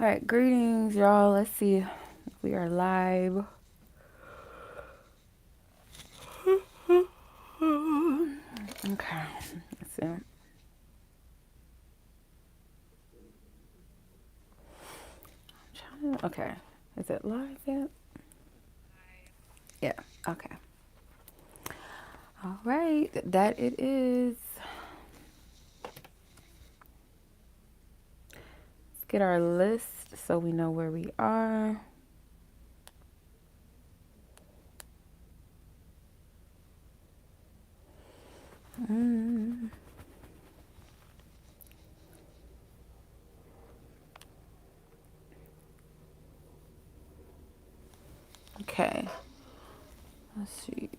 All right, greetings, y'all. Let's see if we are live. Okay, let's see. Okay, is it live yet? Yeah, okay. All right, that it is. Let's get our list so we know where we are. Okay, let's see.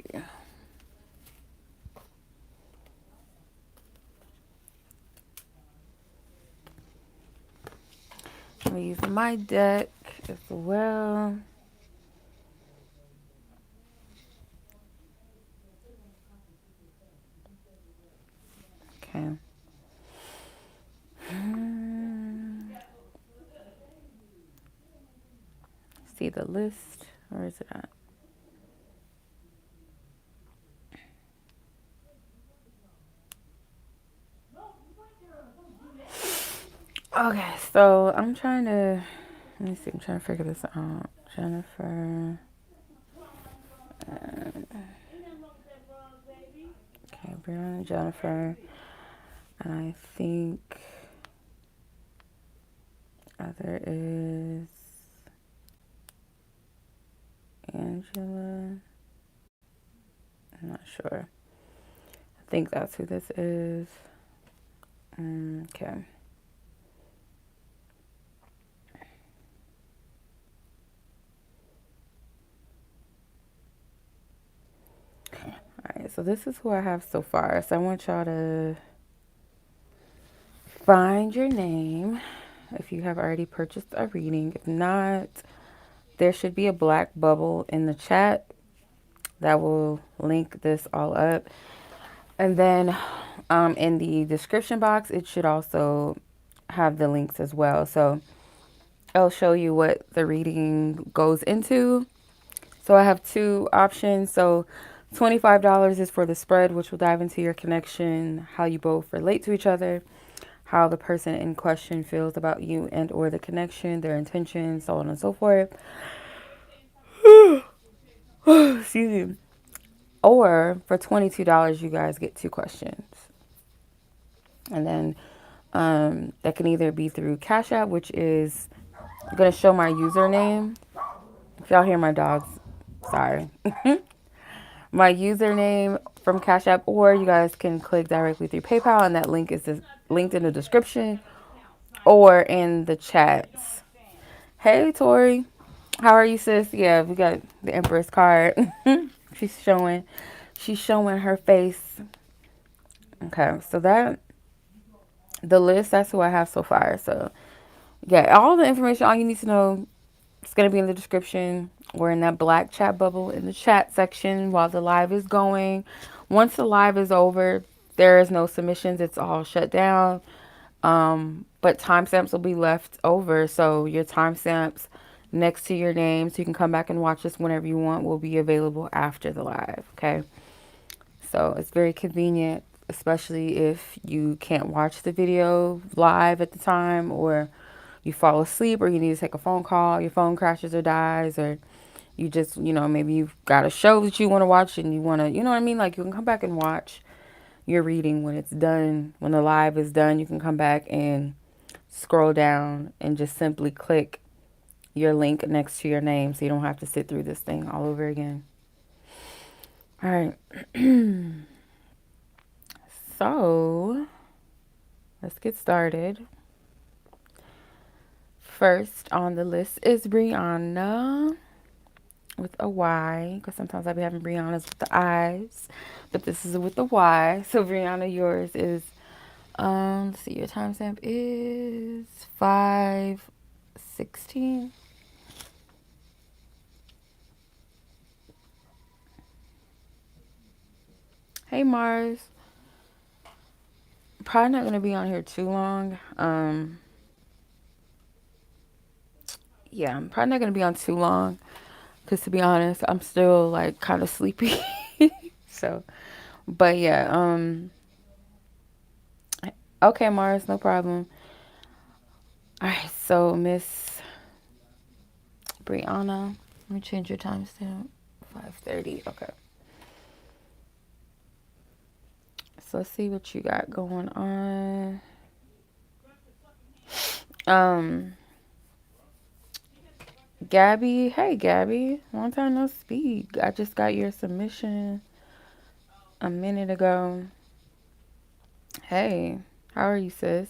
I'm using my deck as well. Okay. See the list, where is it at? Okay, so I'm trying to, let me see, I'm trying to figure this out. Jennifer. Okay, Breyonna, Jennifer. And I think other is Angela. I'm not sure. I think that's who this is. Okay. Alright, so this is who I have so far. So I want y'all to find your name if you have already purchased a reading. If not, there should be a black bubble in the chat that will link this all up. And then in the description box, it should also have the links as well. So I'll show you what the reading goes into. So I have two options. So $25 is for the spread, which will dive into your connection, how you both relate to each other, how the person in question feels about you and or the connection, their intentions, so on and so forth. Excuse me. Or for $22, you guys get two questions. And then that can either be through Cash App, which is going to show my username. If y'all hear my dogs, sorry. My username from Cash App, or you guys can click directly through PayPal, and that link is linked in the description or in the chats. Hey, Tori. How are you, sis? Yeah, we got the Empress card. She's showing her face. Okay, so the list, that's who I have so far. So, yeah, all the information, all you need to know, it's going to be in the description. We're in that black chat bubble in the chat section while the live is going. Once the live is over, there is no submissions. It's all shut down. But timestamps will be left over. So your timestamps next to your name, so you can come back and watch this whenever you want, will be available after the live. Okay. So it's very convenient, especially if you can't watch the video live at the time, or you fall asleep, or you need to take a phone call, your phone crashes or dies, or you just, maybe you've got a show that you want to watch and you want to, you know what I mean? Like, you can come back and watch your reading when it's done. When the live is done, you can come back and scroll down and just simply click your link next to your name, so you don't have to sit through this thing all over again. All right. So let's get started. First on the list is Breyonna with a Y, because sometimes I be having Breyonna's with the I's, but this is with the Y. So Breyonna, yours is, let's see, your timestamp is 5/16. Hey, Marz. Probably not going to be on here too long. Yeah, I'm probably not going to be on too long because, to be honest, I'm still like kind of sleepy. So, but yeah, okay, Marz, no problem. All right, so Miss Breyonna, let me change your timestamp. 5:30. Okay. So let's see what you got going on. Um, Gabby, hey Gabby, long time no speak. I just got your submission a minute ago. Hey, how are you, sis?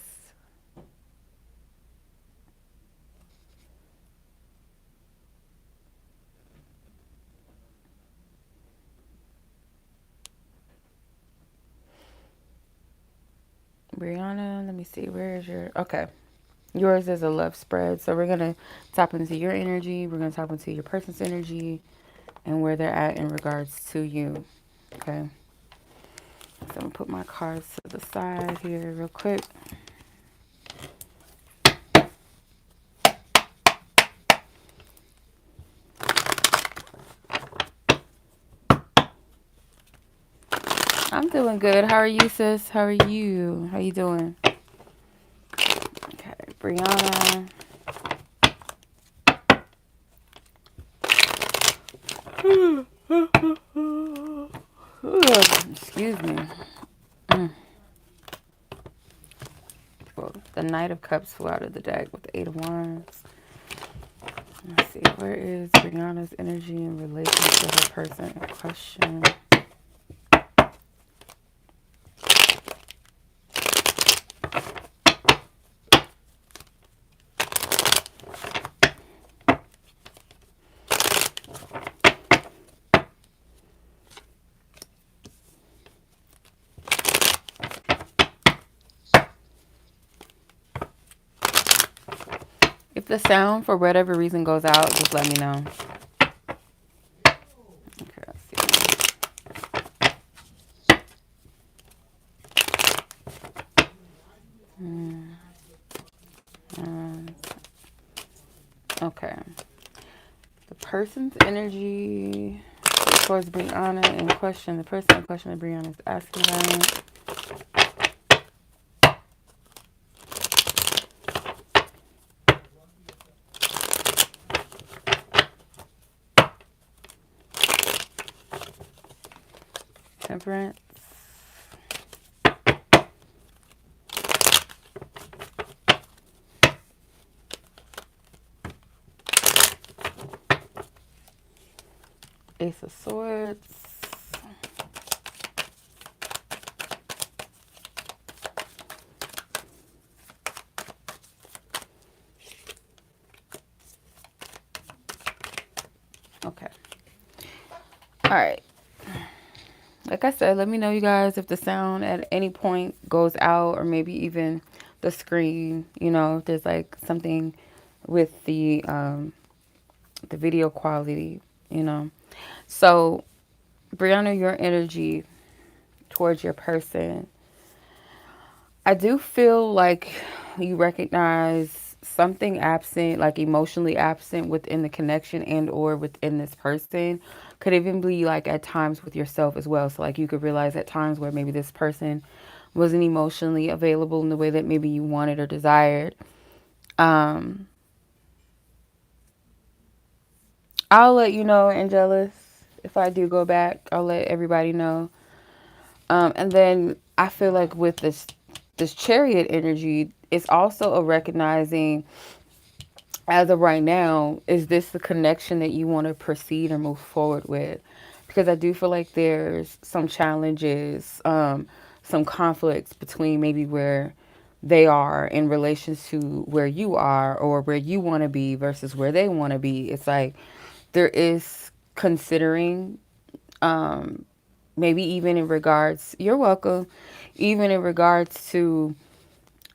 Breyonna, let me see. Where is your? Okay, yours is a love spread. So we're gonna tap into your energy. We're gonna tap into your person's energy and where they're at in regards to you. Okay. So I'm gonna put my cards to the side here real quick. I'm doing good. How are you, sis? How are you? How you doing? Okay, Breyonna. Excuse me. Well, the Knight of Cups flew out of the deck with the Eight of Wands. Let's see. Where is Breyonna's energy in relation to her person in question? If the sound, for whatever reason, goes out, just let me know. Okay, let's see. Okay. The person's energy towards Breyonna in question. The person in question that Breyonna is asking about. Temperance. Ace of Swords. Okay. All right. Like I said, let me know, you guys, if the sound at any point goes out, or maybe even the screen, you know, if there's like something with the video quality, you know. So, Breyonna, your energy towards your person, I do feel like you recognize something absent, like emotionally absent within the connection and or within this person. Could even be like at times with yourself as well. So like you could realize at times where maybe this person wasn't emotionally available in the way that maybe you wanted or desired. Um, I'll let you know, Angelus, if I do go back. I'll let everybody know. And then I feel like with this chariot energy, it's also a recognizing, as of right now, is this the connection that you want to proceed or move forward with? Because I do feel like there's some challenges, some conflicts between maybe where they are in relation to where you are, or where you want to be versus where they want to be. It's like there is considering, maybe even in regards, you're welcome, even in regards to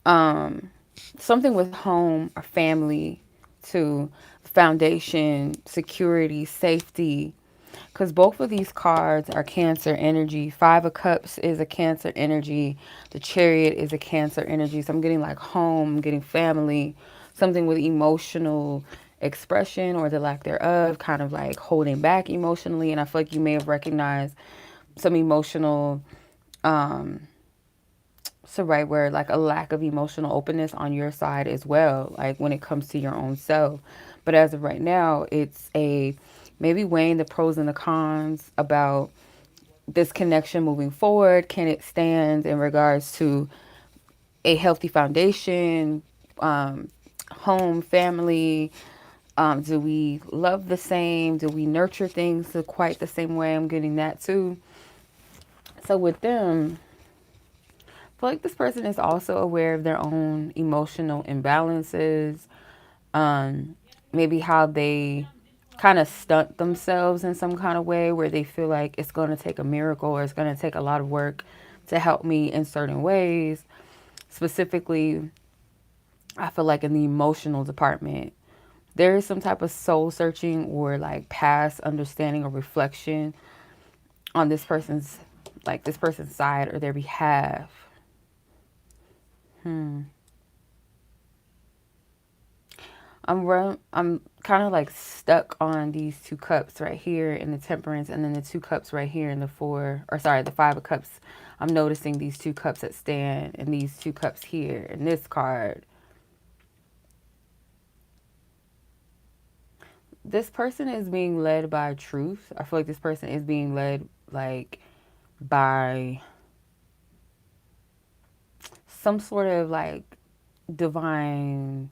something with home or family, to foundation, security, safety. Because both of these cards are Cancer energy. Five of Cups is a Cancer energy. The Chariot is a Cancer energy. So I'm getting like home, I'm getting family, something with emotional expression or the lack thereof, kind of like holding back emotionally. And I feel like you may have recognized some emotional, so right, where like a lack of emotional openness on your side as well, like when it comes to your own self. But as of right now, it's a maybe weighing the pros and the cons about this connection moving forward. Can it stand in regards to a healthy foundation, um, home, family? Do we love the same? Do we nurture things the quite the same way? I'm getting that too. So with them, I feel like this person is also aware of their own emotional imbalances, um, maybe how they kind of stunt themselves in some kind of way where they feel like it's going to take a miracle or it's going to take a lot of work to help me in certain ways. Specifically, I feel like in the emotional department, there is some type of soul searching or like past understanding or reflection on this person's this person's side or their behalf. I'm kind of like stuck on these two cups right here in the temperance and then the two cups right here in the four, or sorry, the five of cups. I'm noticing these two cups that stand and these two cups here in this card. This person is being led by truth. I feel like this person is being led like by some sort of like divine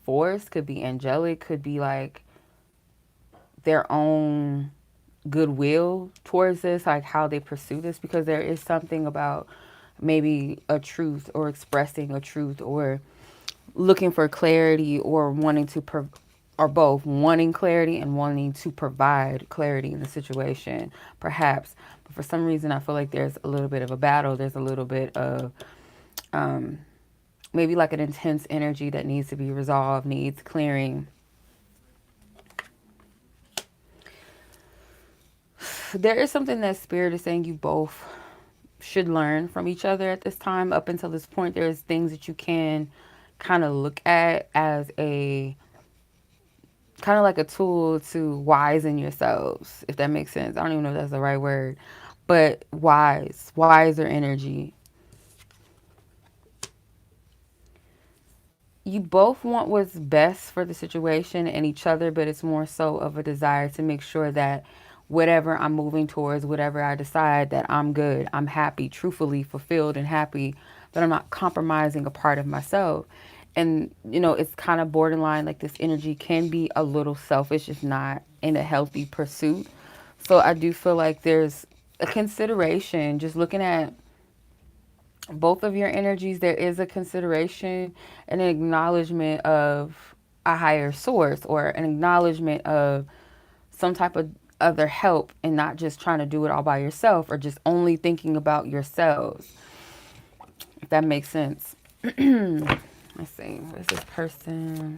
force. Could be angelic, could be like their own goodwill towards this, like how they pursue this, because there is something about maybe a truth or expressing a truth or looking for clarity or wanting to or both wanting clarity and wanting to provide clarity in the situation, perhaps. But for some reason, I feel like there's a little bit of a battle. There's a little bit of maybe like an intense energy that needs to be resolved, needs clearing. There is something that Spirit is saying you both should learn from each other at this time. Up until this point, there's things that you can kind of look at as a kind of like a tool to wisen yourselves, if that makes sense. I don't even know if that's the right word, but wiser energy. You both want what's best for the situation and each other, but it's more so of a desire to make sure that whatever I'm moving towards, whatever I decide, that I'm good, I'm happy, truthfully fulfilled and happy, that I'm not compromising a part of myself. And, it's kind of borderline, like this energy can be a little selfish, if not in a healthy pursuit. So I do feel like there's a consideration, just looking at both of your energies, there is a consideration and an acknowledgement of a higher source or an acknowledgement of some type of other help and not just trying to do it all by yourself or just only thinking about yourselves, if that makes sense. Let's see, where's this person?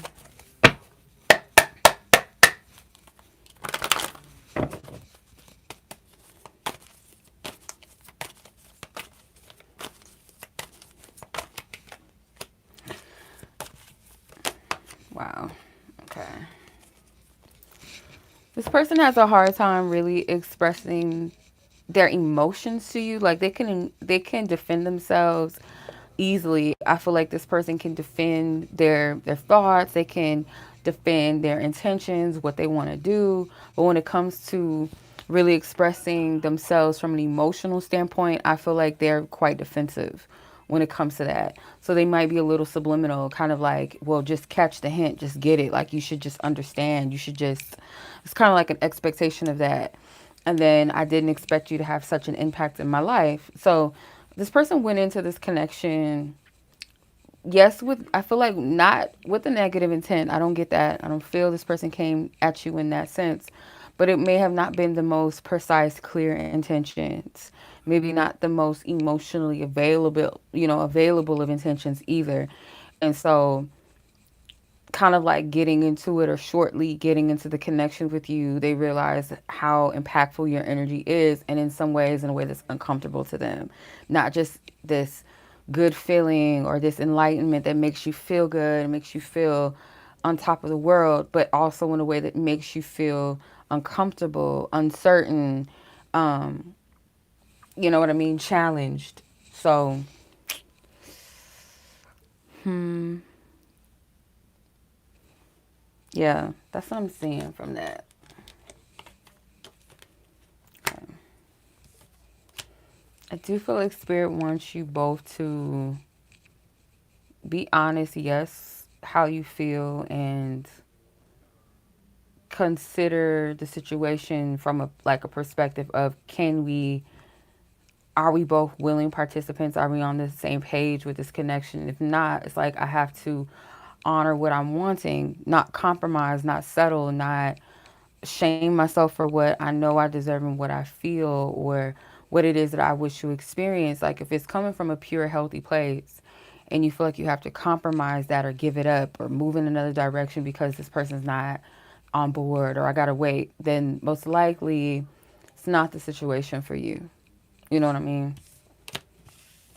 Wow. Okay. This person has a hard time really expressing their emotions to you. Like they can defend themselves easily. I feel like this person can defend their thoughts. They can defend their intentions, what they want to do. But when it comes to really expressing themselves from an emotional standpoint, I feel like they're quite defensive when it comes to that. So they might be a little subliminal, kind of like, well, just catch the hint, just get it. Like you should just understand. You should just, it's kind of like an expectation of that. And then I didn't expect you to have such an impact in my life. So this person went into this connection, yes, I feel like not with a negative intent. I don't get that. I don't feel this person came at you in that sense. But it may have not been the most precise, clear intentions. Maybe not the most emotionally available of intentions either. And so kind of like getting into it or shortly getting into the connection with you, they realize how impactful your energy is, and in some ways, in a way that's uncomfortable to them. Not just this good feeling or this enlightenment that makes you feel good and makes you feel on top of the world, but also in a way that makes you feel uncomfortable, uncertain, you know what I mean, challenged. So, yeah, that's what I'm seeing from that. Okay. I do feel like Spirit wants you both to be honest, yes, how you feel, and consider the situation from a perspective of, are we both willing participants? Are we on the same page with this connection? If not, it's like I have to honor what I'm wanting, not compromise, not settle, not shame myself for what I know I deserve and what I feel or what it is that I wish to experience. Like if it's coming from a pure, healthy place and you feel like you have to compromise that or give it up or move in another direction because this person's not on board or I gotta wait, then most likely it's not the situation for you. You know what I mean?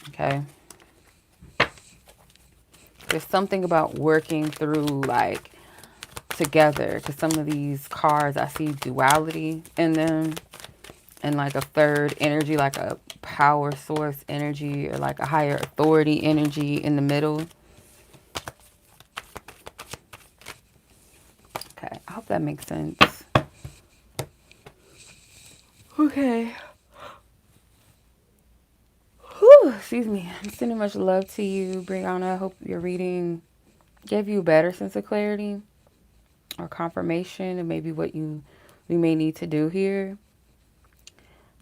Okay. There's something about working through like together, because some of these cards I see duality in them and like a third energy, like a power source energy or like a higher authority energy in the middle. Okay, I hope that makes sense. Okay. Whew, excuse me. I'm sending much love to you, Breyonna. I hope your reading gave you a better sense of clarity or confirmation of maybe what we may need to do here.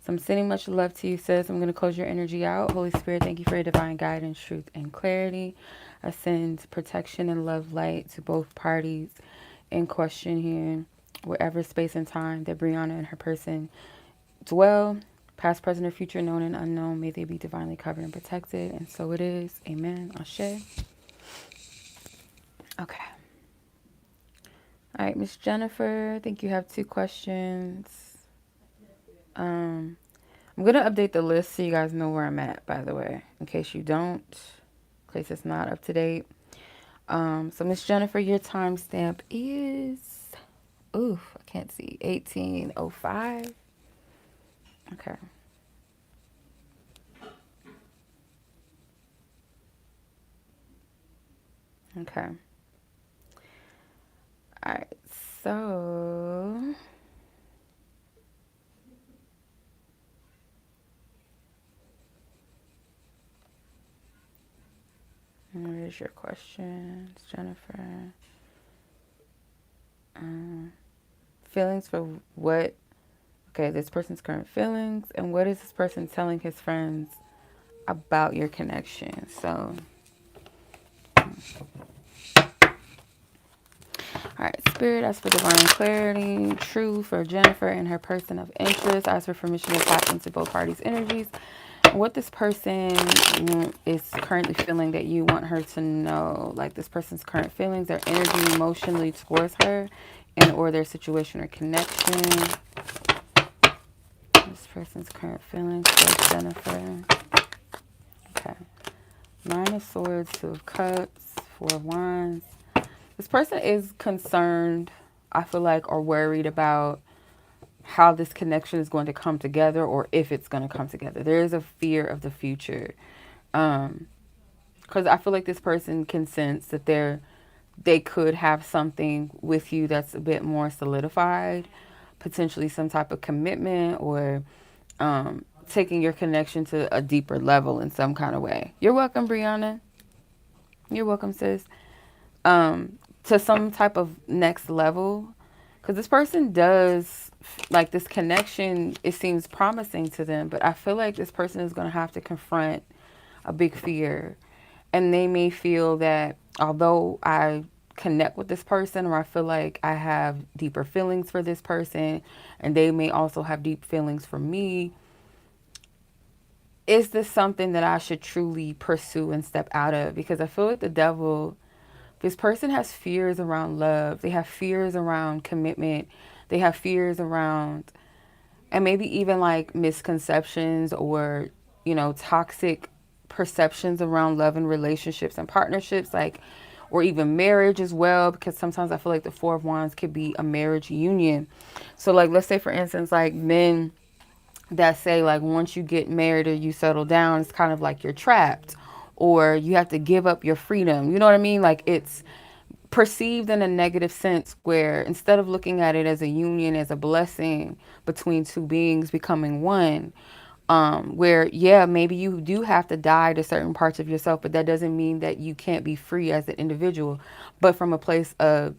So I'm sending much love to you, sis. I'm going to close your energy out. Holy Spirit, thank you for your divine guidance, truth, and clarity. I send protection and love light to both parties in question here, wherever space and time that Breyonna and her person dwell, past, present, or future, known and unknown. May they be divinely covered and protected. And so it is. Amen. Ashe. Okay. All right, Miss Jennifer, I think you have 2 questions. I'm going to update the list so you guys know where I'm at, by the way, in case you don't, in case it's not up to date. So Miss Jennifer, your timestamp is, I can't see, 1805. Okay. Okay. All right, so what is your questions, Jennifer? Feelings for what? Okay, this person's current feelings, and what is this person telling his friends about your connection? So, all right, Spirit, ask for divine clarity, true for Jennifer and her person of interest. Ask for permission to tap into both parties' energies. What this person is currently feeling that you want her to know, like this person's current feelings, their energy emotionally towards her, and or their situation or connection. This person's current feelings towards Jennifer. Okay. 9 of Swords, 2 of Cups, 4 of Wands. This person is concerned, I feel like, or worried about how this connection is going to come together or if it's going to come together. There is a fear of the future. Because I feel like this person can sense that they could have something with you that's a bit more solidified, potentially some type of commitment or taking your connection to a deeper level in some kind of way. You're welcome, Breyonna. You're welcome, sis. To some type of next level. Because this person does, like this connection, it seems promising to them. But I feel like this person is going to have to confront a big fear. And they may feel that although I connect with this person or I feel like I have deeper feelings for this person and they may also have deep feelings for me, is this something that I should truly pursue and step out of? Because I feel like the devil, this person has fears around love. They have fears around commitment. They have fears around, and maybe even like misconceptions or, toxic perceptions around love and relationships and partnerships. Like or even marriage as well, because sometimes I feel like the Four of Wands could be a marriage union. So like, let's say for instance, like men that say like once you get married or you settle down, it's kind of like you're trapped or you have to give up your freedom. You know what I mean? Like it's perceived in a negative sense where instead of looking at it as a union, as a blessing between two beings becoming one, where yeah, maybe you do have to die to certain parts of yourself, but that doesn't mean that you can't be free as an individual, but from a place of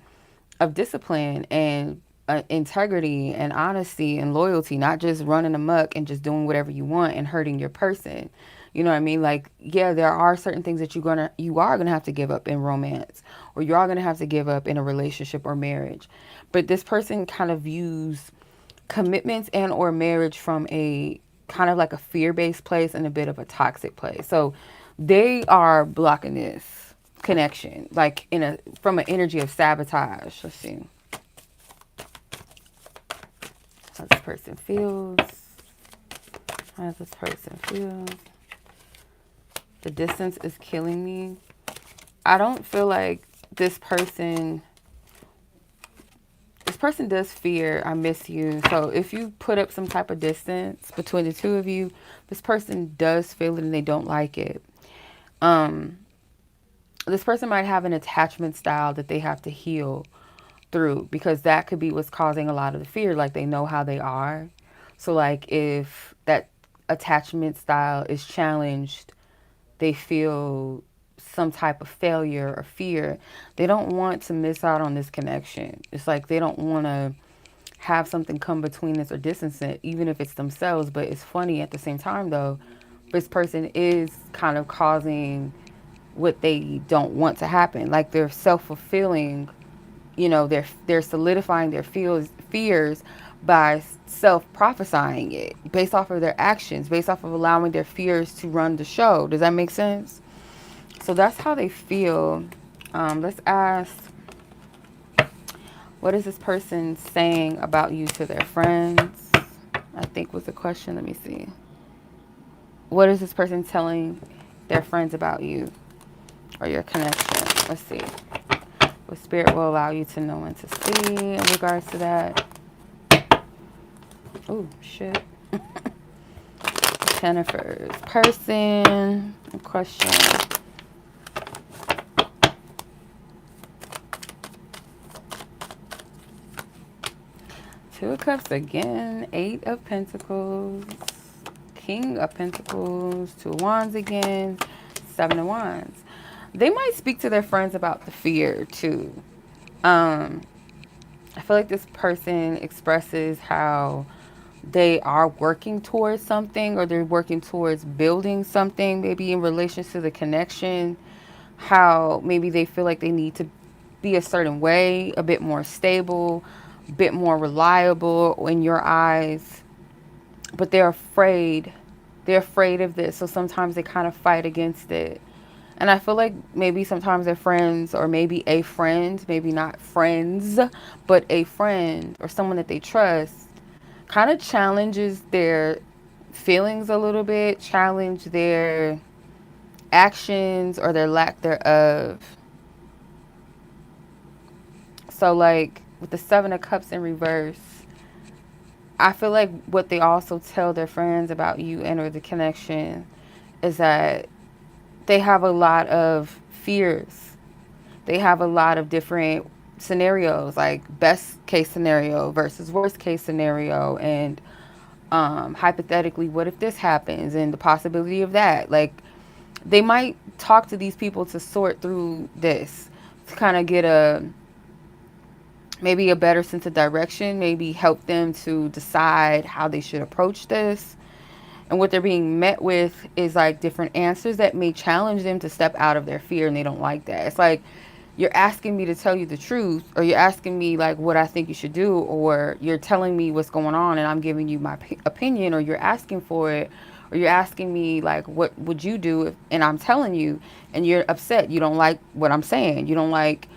discipline and integrity and honesty and loyalty, not just running amok and just doing whatever you want and hurting your person. You know what I mean? Like, yeah, there are certain things that you are gonna have to give up in romance, or you are gonna have to give up in a relationship or marriage. But this person kind of views commitments and or marriage from a kind of like a fear-based place and a bit of a toxic place. So they are blocking this connection, like in a from an energy of sabotage. Let's see how this person feels. How does this person feel? The distance is killing me. I don't feel like this person does fear I miss you. So if you put up some type of distance between the two of you, this person does feel it and they don't like it. This person might have an attachment style that they have to heal through, because that could be what's causing a lot of the fear. Like they know how they are. So like if that attachment style is challenged, they feel some type of failure or fear. They don't want to miss out on this connection. It's like they don't want to have something come between this or distance it, even if it's themselves. But it's funny at the same time though, this person is kind of causing what they don't want to happen. Like they're self-fulfilling, you know, they're solidifying their fears by self-prophesying it based off of their actions, based off of allowing their fears to run the show. Does that make sense? So that's how they feel. Let's ask, what is this person saying about you to their friends? I think was the question. Let me see. What is this person telling their friends about you or your connection? Let's see. What spirit will allow you to know and to see in regards to that? Oh, shit. Jennifer's person. Question. Two of Cups again. Eight of Pentacles. King of Pentacles. Two of Wands again. Seven of Wands. They might speak to their friends about the fear too. I feel like this person expresses how they are working towards something, or they're working towards building something, maybe in relation to the connection. How maybe they feel like they need to be a certain way, a bit more stable, a bit more reliable in your eyes. But they're afraid. They're afraid of this. So sometimes they kind of fight against it. And I feel like maybe sometimes their friends, or maybe a friend, maybe not friends, but a friend or someone that they trust, kind of challenges their feelings a little bit, challenge their actions or their lack thereof. So like with the Seven of Cups in reverse, I feel like what they also tell their friends about you and or the connection is that they have a lot of fears. They have a lot of different scenarios, like best case scenario versus worst case scenario, and hypothetically, what if this happens, and the possibility of that. Like they might talk to these people to sort through this, to kind of get maybe a better sense of direction, maybe help them to decide how they should approach this. And what they're being met with is like different answers that may challenge them to step out of their fear, and they don't like that. It's like, you're asking me to tell you the truth, or you're asking me like what I think you should do, or you're telling me what's going on and I'm giving you my opinion, or you're asking for it, or you're asking me like what would you do if, and I'm telling you, and you're upset. You don't like what I'm saying. You don't like,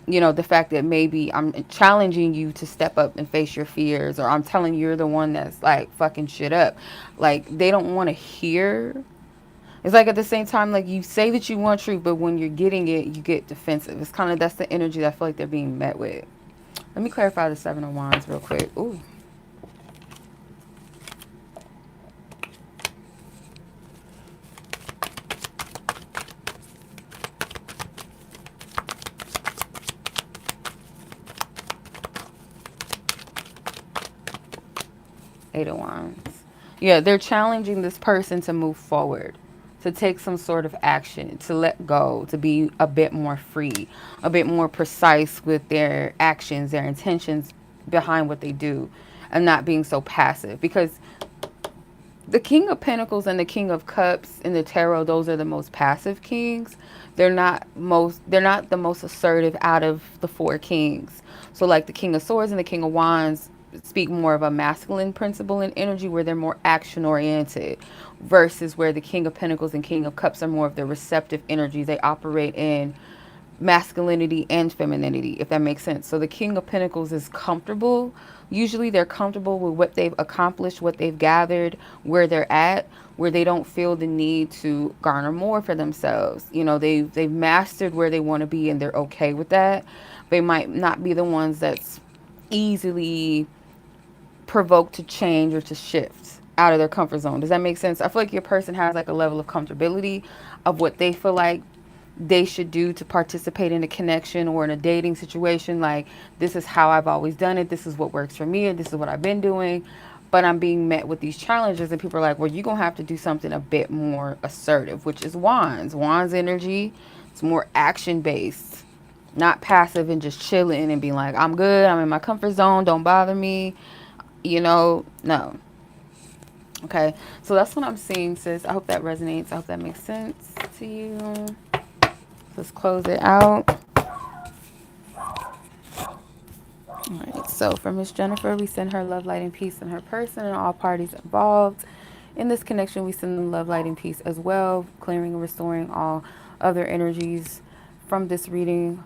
you know, the fact that maybe I'm challenging you to step up and face your fears, or I'm telling you you're the one that's like fucking shit up. Like they don't want to hear It's like at the same time, like you say that you want truth, but when you're getting it, you get defensive. It's kind of, that's the energy that I feel like they're being met with. Let me clarify the Seven of Wands real quick. Ooh. Eight of Wands. Yeah, they're challenging this person to move forward, to take some sort of action, to let go, to be a bit more free, a bit more precise with their actions, their intentions behind what they do, and not being so passive. Because the King of Pentacles and the King of Cups in the tarot, those are the most passive kings. They're not the most assertive out of the four kings. So like the King of Swords and the King of Wands speak more of a masculine principle and energy, where they're more action oriented, versus where the King of Pentacles and King of Cups are more of the receptive energy. They operate in masculinity and femininity, if that makes sense. So the King of Pentacles is comfortable. Usually they're comfortable with what they've accomplished, what they've gathered, where they're at, where they don't feel the need to garner more for themselves. You know, they've mastered where they want to be, and they're okay with that. They might not be the ones that's easily provoked to change or to shift out of their comfort zone. Does that make sense? I feel like your person has like a level of comfortability of what they feel like they should do to participate in a connection or in a dating situation. Like, this is how I've always done it. This is what works for me. And this is what I've been doing. But I'm being met with these challenges, and people are like, well, you're going to have to do something a bit more assertive, which is Wands. Wands energy, it's more action based, not passive and just chilling and being like, I'm good. I'm in my comfort zone. Don't bother me. You know, no. Okay. So that's what I'm seeing, sis. I hope that resonates. I hope that makes sense to you. Let's close it out. All right, so for Miss Jennifer, we send her love, light, and peace in her person and all parties involved. In this connection, we send them love, light, and peace as well, clearing and restoring all other energies from this reading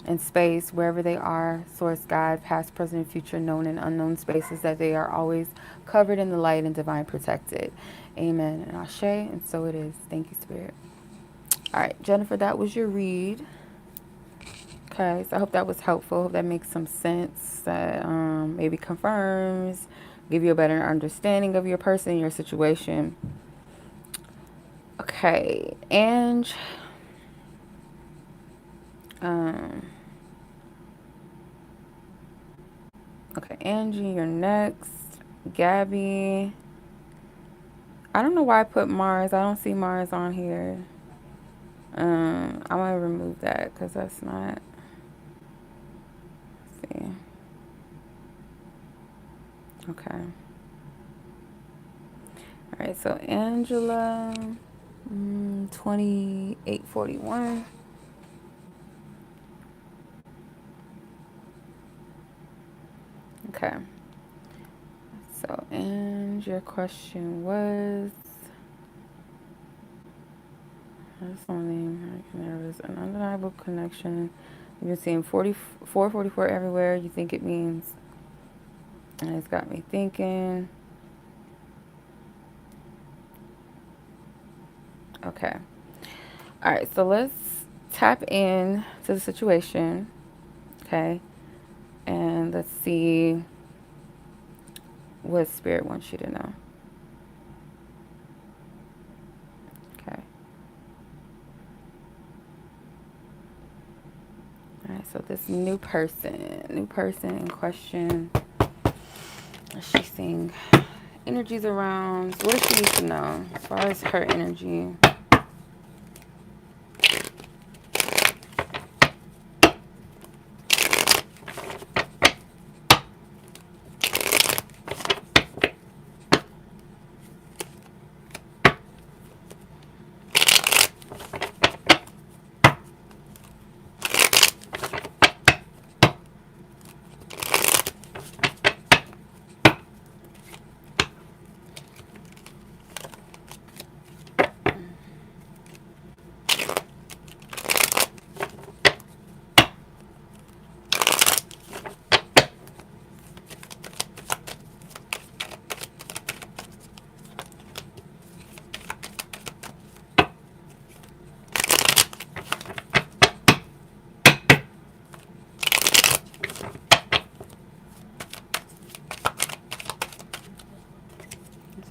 in space, wherever they are, source, God, past, present, and future, known and unknown spaces, that they are always covered in the light and divine protected. Amen and ashe, and so it is. Thank you, Spirit. All right, Jennifer, that was your read. Okay, so I hope that was helpful. Hope that makes some sense. That maybe confirms, give you a better understanding of your person, your situation. Okay, and okay, Angie, you're next. Gabby. I don't know why I put Marz. I don't see Marz on here. I'm gonna remove that because that's not. Let's see. Okay. All right, so Angela, 2841. Okay. So, and your question was, there is an undeniable connection. You've been seeing 44 everywhere. You think it means, and it's got me thinking. Okay. All right, so let's tap in to the situation. Okay. And let's see what Spirit wants you to know. Okay. All right, so this new person in question, she's seeing energies around. So what does she need to know as far as her energy?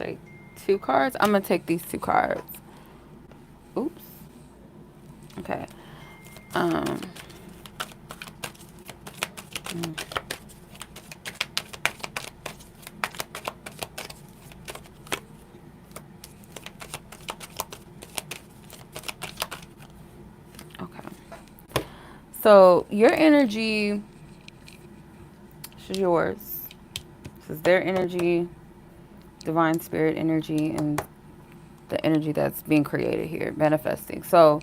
take 2 cards. I'm going to take these 2 cards. Oops. Okay. Um, okay. So your energy, this is yours. This is their energy, divine spirit energy, and the energy that's being created here, manifesting. So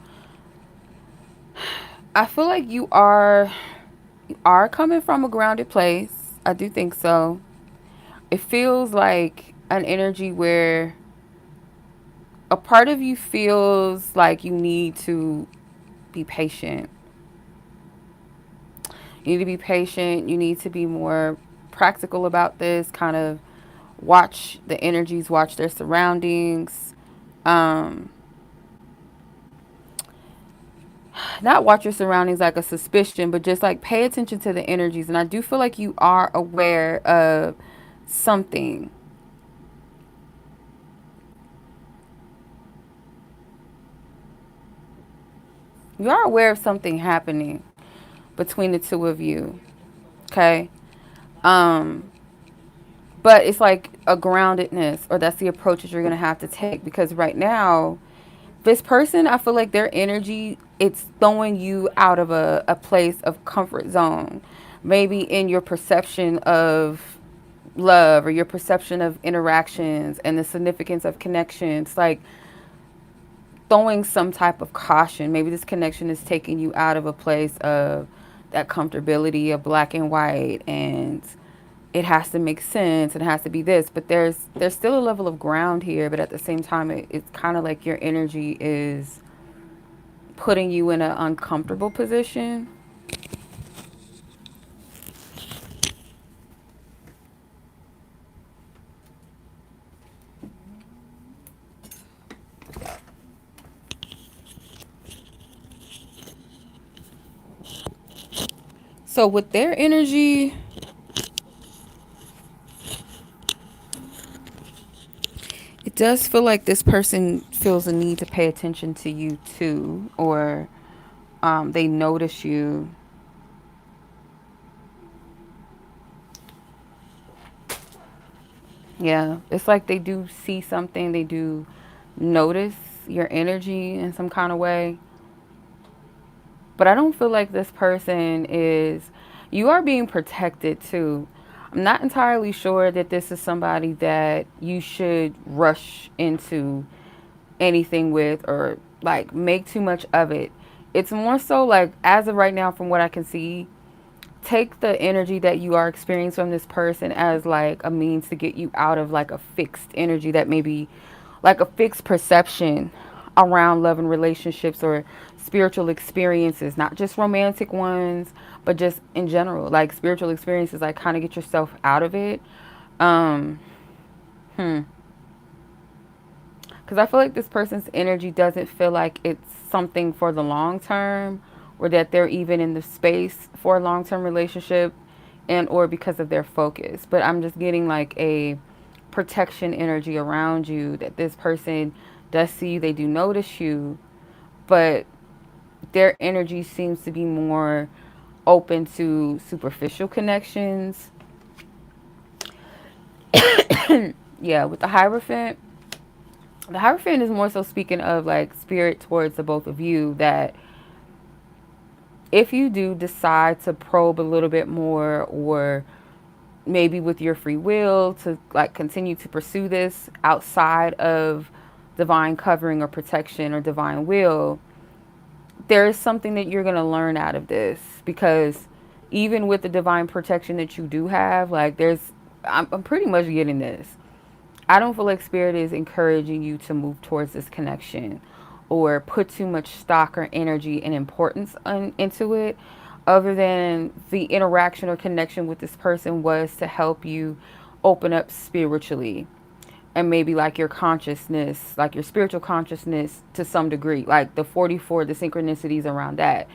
I feel like you are coming from a grounded place. I do think so. It feels like an energy where a part of you feels like you need to be patient. You need to be patient. You need to be more practical about this. Kind of watch the energies, watch their surroundings. Um, not watch your surroundings like a suspicion, but just like pay attention to the energies. And I do feel like you are aware of something. You are aware of something happening between the two of you. Okay. Um, but it's like a groundedness, or that's the approach that you're going to have to take, because right now, this person, I feel like their energy, it's throwing you out of a place of comfort zone. Maybe in your perception of love, or your perception of interactions and the significance of connections, like throwing some type of caution. Maybe this connection is taking you out of a place of that comfortability of black and white, and it has to make sense, it has to be this, but there's still a level of ground here, but at the same time it's kind of like your energy is putting you in an uncomfortable position. So with their energy, it does feel like this person feels a need to pay attention to you too, or they notice you. Yeah, it's like they do see something, they do notice your energy in some kind of way. But I don't feel like this person is, you are being protected too. I'm not entirely sure that this is somebody that you should rush into anything with, or like make too much of it. It's more so like, as of right now, from what I can see, take the energy that you are experiencing from this person as like a means to get you out of like a fixed energy, that maybe like a fixed perception around love and relationships, or spiritual experiences, not just romantic ones, but just in general, like spiritual experiences, like kind of get yourself out of it. Um, hmm. Because I feel like this person's energy doesn't feel like it's something for the long term, or that they're even in the space for a long term relationship, and or because of their focus. But I'm just getting like a protection energy around you, that this person does see you, they do notice you, but their energy seems to be more open to superficial connections. Yeah, with the Hierophant is more so speaking of like spirit towards the both of you, that if you do decide to probe a little bit more, or maybe with your free will to like continue to pursue this outside of divine covering or protection or divine will, there is something that you're going to learn out of this. Because even with the divine protection that you do have, like I'm pretty much getting this. I don't feel like spirit is encouraging you to move towards this connection, or put too much stock or energy and importance into it, other than the interaction or connection with this person was to help you open up spiritually, and maybe like your consciousness, like your spiritual consciousness to some degree, like the 44, the synchronicities around that.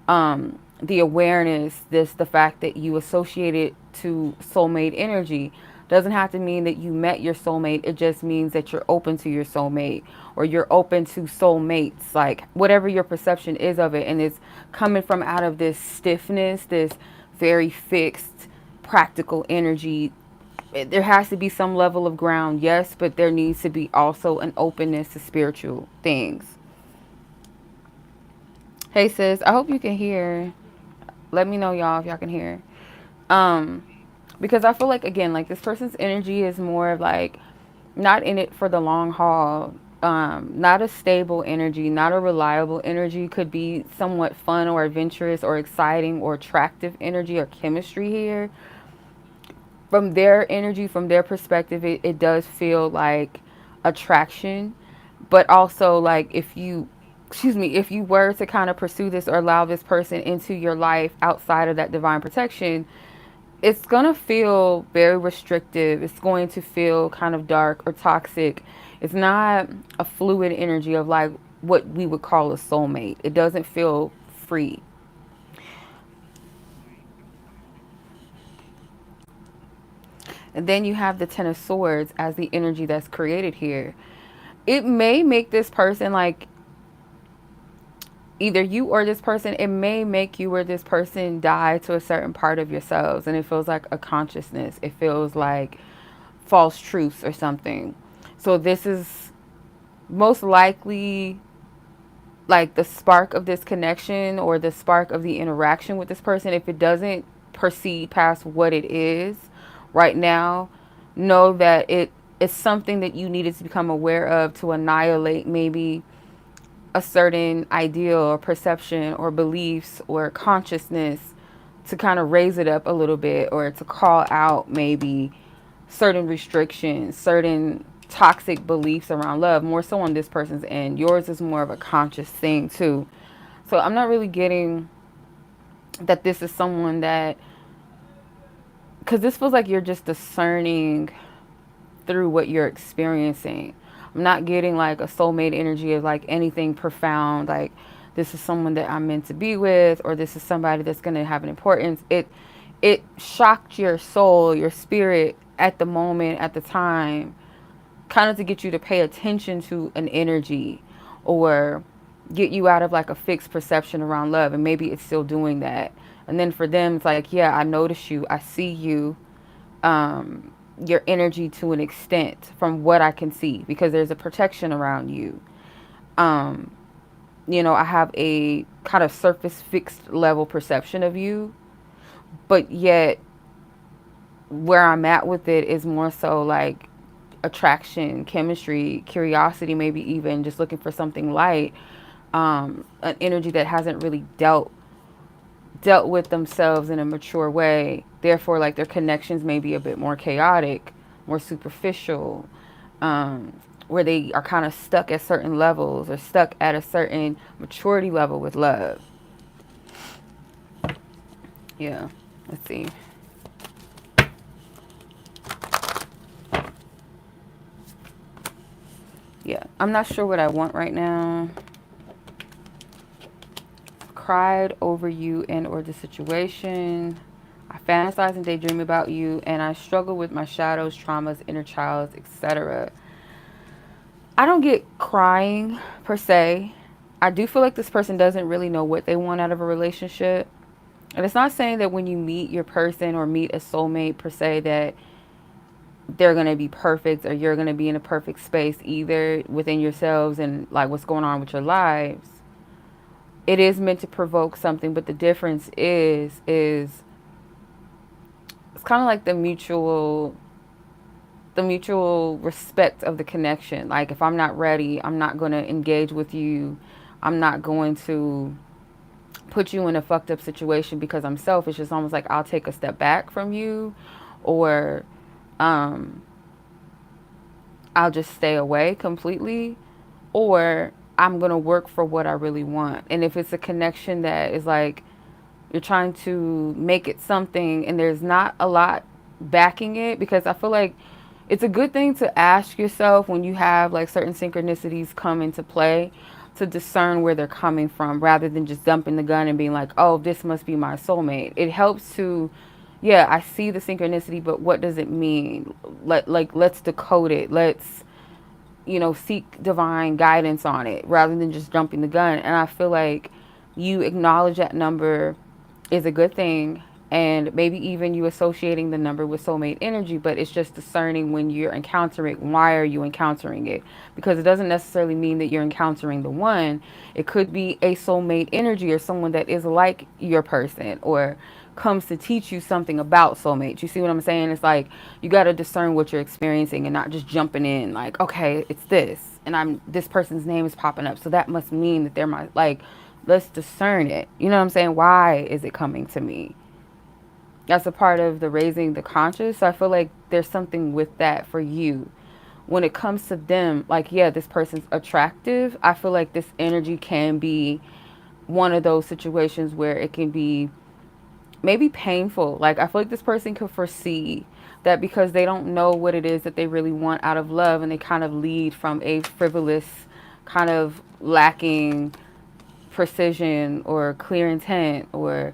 The awareness, the fact that you associate it to soulmate energy, Doesn't have to mean that you met your soulmate. It just means that you're open to your soulmate, or you're open to soulmates, like whatever your perception is of it. And it's coming from out of this stiffness, this very fixed, practical energy. There has to be some level of ground, yes, but there needs to be also an openness to spiritual things. Hey sis, I hope you can hear. Let me know, y'all, if y'all can hear. Um, because I feel like, again, like this person's energy is more of like not in it for the long haul. Not a stable energy, not a reliable energy. Could be somewhat fun or adventurous or exciting or attractive energy or chemistry here. From their energy, from their perspective, it does feel like attraction, but also like if you, excuse me, if you were to kind of pursue this or allow this person into your life outside of that divine protection, it's going to feel very restrictive. It's going to feel kind of dark or toxic. It's not a fluid energy of like what we would call a soulmate. It doesn't feel free. And then you have the Ten of Swords as the energy that's created here. It may make this person like either you or this person, it may make you or this person die to a certain part of yourselves. And it feels like a consciousness. It feels like false truths or something. So this is most likely like the spark of this connection or the spark of the interaction with this person. If it doesn't proceed past what it is right now, know that it is something that you needed to become aware of to annihilate maybe a certain ideal or perception or beliefs or consciousness, to kind of raise it up a little bit, or to call out maybe certain restrictions, certain toxic beliefs around love, more so on this person's end. Yours is more of a conscious thing too. So I'm not really getting that this is someone that, because this feels like you're just discerning through what you're experiencing. I'm not getting like a soulmate energy of like anything profound, like this is someone that I'm meant to be with, or this is somebody that's going to have an importance. It shocked your soul, your spirit at the moment, at the time, kind of to get you to pay attention to an energy or get you out of like a fixed perception around love. And maybe it's still doing that. And then for them, it's like, yeah, I notice you. I see you. Your energy to an extent from what I can see, because there's a protection around you. You know, I have a kind of surface fixed level perception of you, but yet where I'm at with it is more so like attraction, chemistry, curiosity, maybe even just looking for something light, an energy that hasn't really dealt with themselves in a mature way. Therefore, like their connections may be a bit more chaotic, more superficial, where they are kind of stuck at certain levels or stuck at a certain maturity level with love. Yeah, let's see. Yeah, I'm not sure what I want right now. Cried over you and or the situation. I fantasize and daydream about you, and I struggle with my shadows, traumas, inner childs, etc. I don't get crying per se. I do feel like this person doesn't really know what they want out of a relationship. And it's not saying that when you meet your person or meet a soulmate per se that they're going to be perfect or you're going to be in a perfect space either within yourselves and like what's going on with your lives. It is meant to provoke something, but the difference is it's kind of like the mutual respect of the connection. Like if I'm not ready, I'm not going to engage with you. I'm not going to put you in a fucked up situation because I'm selfish. It's almost like I'll take a step back from you, or I'll just stay away completely, or I'm going to work for what I really want. And if it's a connection that is like you're trying to make it something and there's not a lot backing it, because I feel like it's a good thing to ask yourself when you have like certain synchronicities come into play to discern where they're coming from rather than just dumping the gun and being like, oh, this must be my soulmate. It helps to yeah, I see the synchronicity, but what does it mean? Let's decode it. Let's, seek divine guidance on it rather than just jumping the gun. And I feel like you acknowledge that number is a good thing. And maybe even you associating the number with soulmate energy, but it's just discerning when you're encountering, why are you encountering it? Because it doesn't necessarily mean that you're encountering the one. It could be a soulmate energy or someone that is like your person or comes to teach you something about soulmates. You see what I'm saying? It's like you got to discern what you're experiencing and not just jumping in like, okay, it's this and I'm this person's name is popping up, so that must mean that they're my, like, let's discern it. You know what I'm saying? Why is it coming to me? That's a part of the raising the conscious. So I feel like there's something with that for you. When it comes to them, like, yeah, this person's attractive. I feel like this energy can be one of those situations where it can be maybe painful. Like, I feel like this person could foresee that because they don't know what it is that they really want out of love, and they kind of lead from a frivolous, kind of lacking precision or clear intent or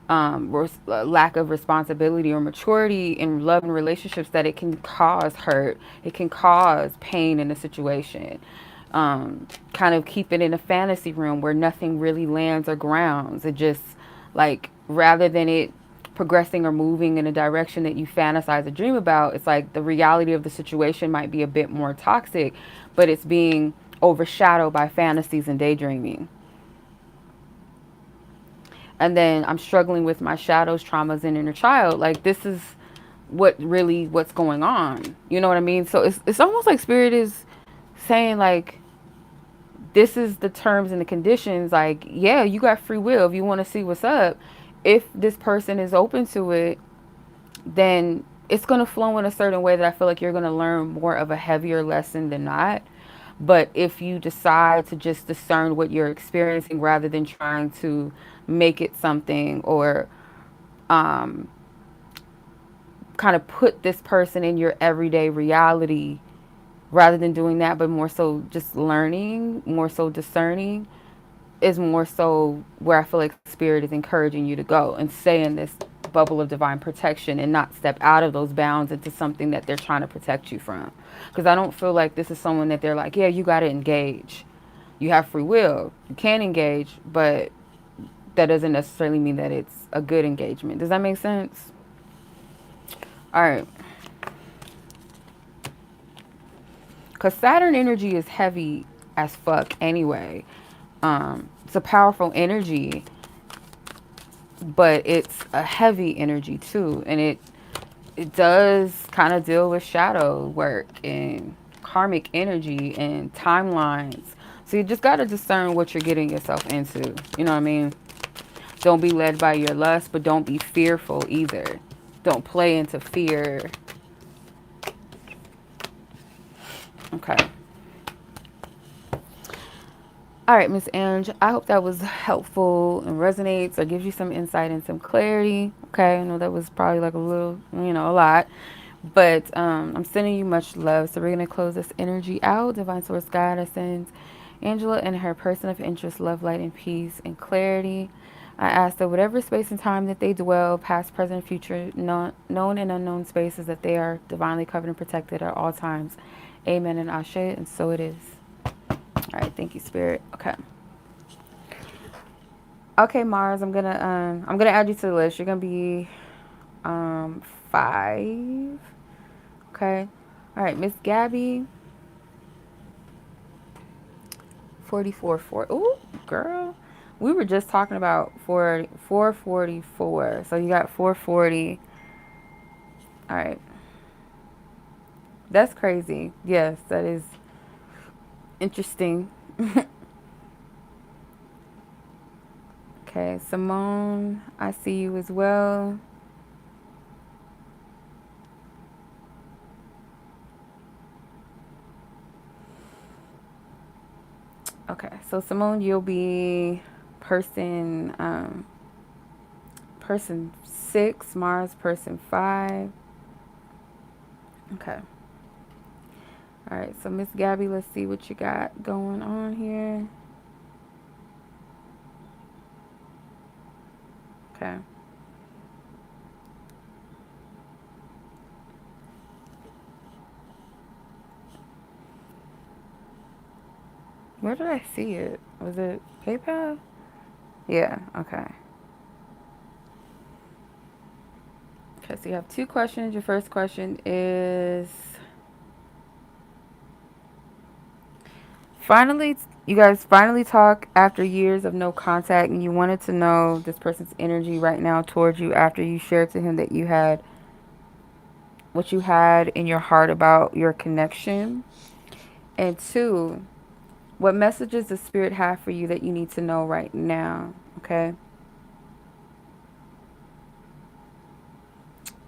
lack of responsibility or maturity in love and relationships, that it can cause hurt. It can cause pain in a situation. Kind of keep it in a fantasy realm where nothing really lands or grounds. It just, like, rather than it progressing or moving in a direction that you fantasize or dream about, it's like the reality of the situation might be a bit more toxic, but it's being overshadowed by fantasies and daydreaming. And then I'm struggling with my shadows, traumas, and inner child. Like, this is what's going on. You know what I mean? So it's almost like spirit is saying, like, this is the terms and the conditions. Like, yeah, you got free will if you want to see what's up. If this person is open to it, then it's going to flow in a certain way that I feel like you're going to learn more of a heavier lesson than not. But if you decide to just discern what you're experiencing rather than trying to make it something, or um, kind of put this person in your everyday reality, rather than doing that, but more so just learning, more so discerning, is more so where I feel like spirit is encouraging you to go and stay in this bubble of divine protection and not step out of those bounds into something that they're trying to protect you from. Because I don't feel like this is someone that they're like, yeah, you got to engage. You have free will. You can engage, but that doesn't necessarily mean that it's a good engagement. Does that make sense? All right. Because Saturn energy is heavy as fuck anyway. It's a powerful energy, but it's a heavy energy too. And it does kind of deal with shadow work and karmic energy and timelines. So you just got to discern what you're getting yourself into. You know what I mean? Don't be led by your lust, but don't be fearful either. Don't play into fear. Okay. All right, Miss Ange, I hope that was helpful and resonates or gives you some insight and some clarity. Okay, I know that was probably like a little, a lot. But I'm sending you much love. So we're going to close this energy out. Divine Source God sends Angela and her person of interest, love, light, and peace and clarity. I ask that whatever space and time that they dwell, past, present, future, known and unknown spaces, that they are divinely covered and protected at all times. Amen and ashe, and so it is. All right, thank you, Spirit. Okay. Okay, Marz, I'm gonna add you to the list. You're gonna be 5. Okay. All right, Miss Gabby, 44 4. Ooh, girl. We were just talking about 444. So you got 440. All right. That's crazy. Yes, that is interesting. Okay, Simone, I see you as well. Okay, so Simone, you'll be person 6, Mars person 5. Okay. All right, so Miss Gabby, let's see what you got going on here. Okay. Where did I see it? Was it PayPal? Yeah, okay. Okay, so you have 2 questions. Your first question is, finally, you guys finally talk after years of no contact, and you wanted to know this person's energy right now towards you after you shared to him that you had what you had in your heart about your connection. And 2, what messages does Spirit have for you that you need to know right now? Okay.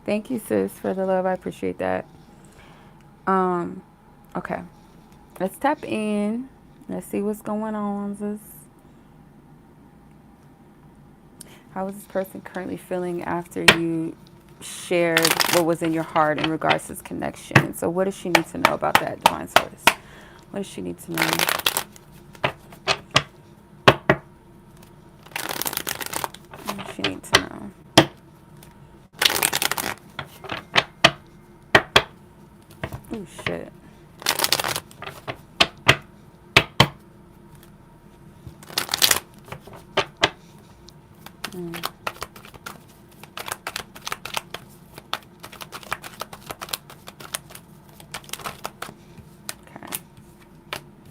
Thank you, sis, for the love. I appreciate that. Okay. Let's tap in. Let's see what's going on, sis. How is this person currently feeling after you shared what was in your heart in regards to this connection? So what does she need to know about that, Divine Source? What does she need to know? What does she need to know? Oh, shit. Okay.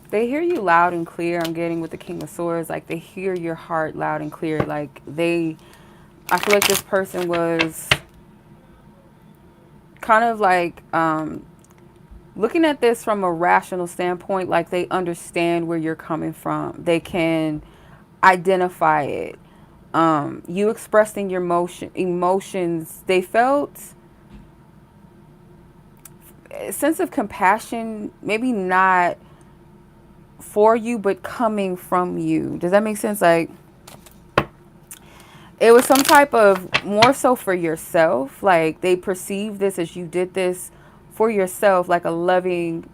They hear you loud and clear. I'm getting with the King of Swords. Like, they hear your heart loud and clear. Like, I feel like this person was kind of like, looking at this from a rational standpoint, like they understand where you're coming from. They can identify it. You expressing your emotions, they felt a sense of compassion, maybe not for you, but coming from you. Does that make sense? Like, it was some type of more so for yourself. Like, they perceive this as you did this for yourself, like a loving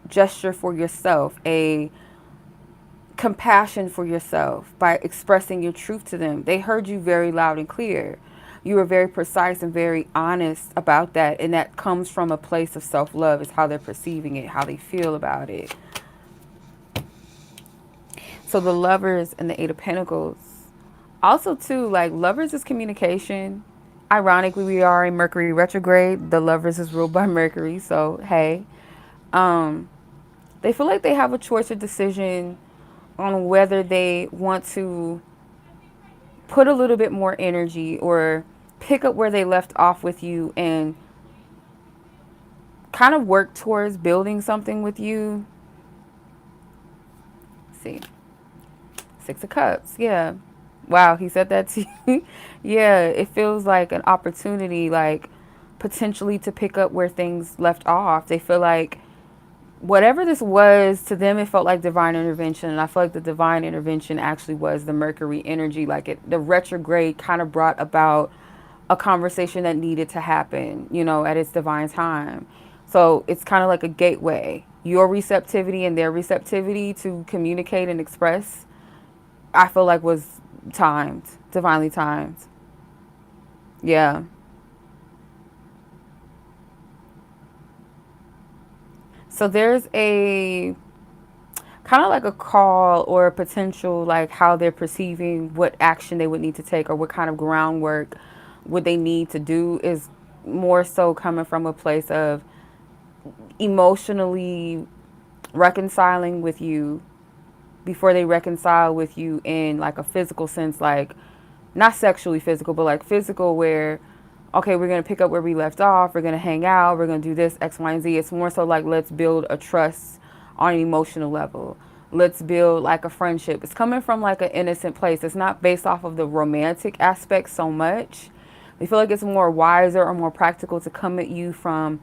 gesture for yourself, a compassion for yourself by expressing your truth to them. They heard you very loud and clear. You were very precise and very honest about that. And that comes from a place of self-love, is how they're perceiving it, how they feel about it. So the Lovers and the 8 of Pentacles. Also, too, like, Lovers is communication. Ironically, we are in Mercury retrograde. The Lovers is ruled by Mercury. So, hey. They feel like they have a choice or decision on whether they want to put a little bit more energy or pick up where they left off with you and kind of work towards building something with you. Let's see. 6 of Cups. Yeah. Wow, he said that to you. Yeah, it feels like an opportunity, like potentially to pick up where things left off. They feel like whatever this was, to them, it felt like divine intervention. And I feel like the divine intervention actually was the Mercury energy. Like, the retrograde kind of brought about a conversation that needed to happen, you know, at its divine time. So it's kind of like a gateway. Your receptivity and their receptivity to communicate and express, I feel like was timed, divinely timed. Yeah. So there's a kind of like a call or a potential, like how they're perceiving what action they would need to take or what kind of groundwork would they need to do, is more so coming from a place of emotionally reconciling with you before they reconcile with you in like a physical sense, like not sexually physical, but like physical, where, okay, we're going to pick up where we left off. We're going to hang out. We're going to do this, X, Y, and Z. It's more so like, let's build a trust on an emotional level. Let's build like a friendship. It's coming from like an innocent place. It's not based off of the romantic aspect so much. They feel like it's more wiser or more practical to come at you from,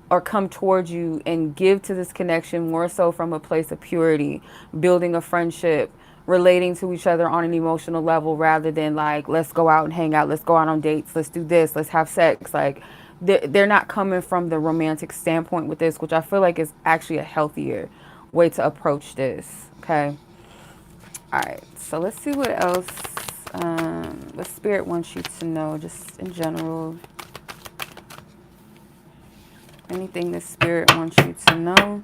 or come towards you and give to this connection more so from a place of purity, building a friendship, relating to each other on an emotional level, rather than like, let's go out and hang out, let's go out on dates, let's do this, let's have sex. Like, they're not coming from the romantic standpoint with this, which I feel like is actually a healthier way to approach this. Okay. All right. So let's see what else, what Spirit wants you to know, just in general. Anything the Spirit wants you to know.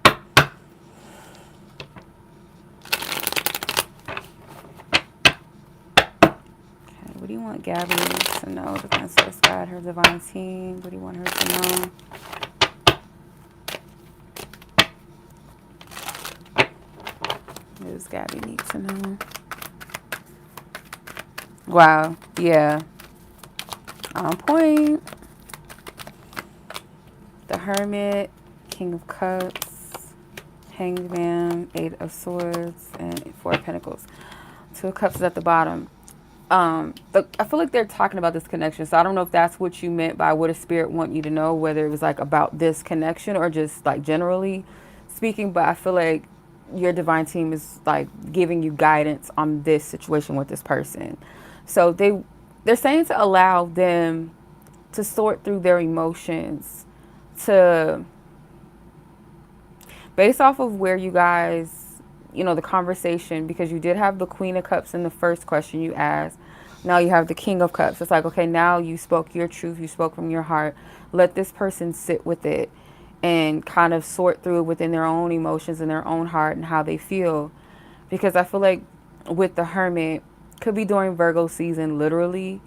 want Gabby to know? Divine Source Guide, her divine team. What do you want her to know? What does Gabby need to know? Wow. Yeah. On point. The Hermit, King of Cups, Hanged Man, Eight of Swords, and Four of Pentacles. Two of Cups is at the bottom. I feel like they're talking about this connection, so I don't know if that's what you meant by what does Spirit want you to know, whether it was like about this connection or just like generally speaking, but I feel like your divine team is like giving you guidance on this situation with this person. So they're saying to allow them to sort through their emotions, to based off of where you guys, you know, the conversation, because you did have the Queen of Cups in the first question you asked. Now you have the King of Cups. It's like, okay, now you spoke your truth. You spoke from your heart. Let this person sit with it and kind of sort through it within their own emotions and their own heart and how they feel. Because I feel like with the Hermit, could be during Virgo season, literally,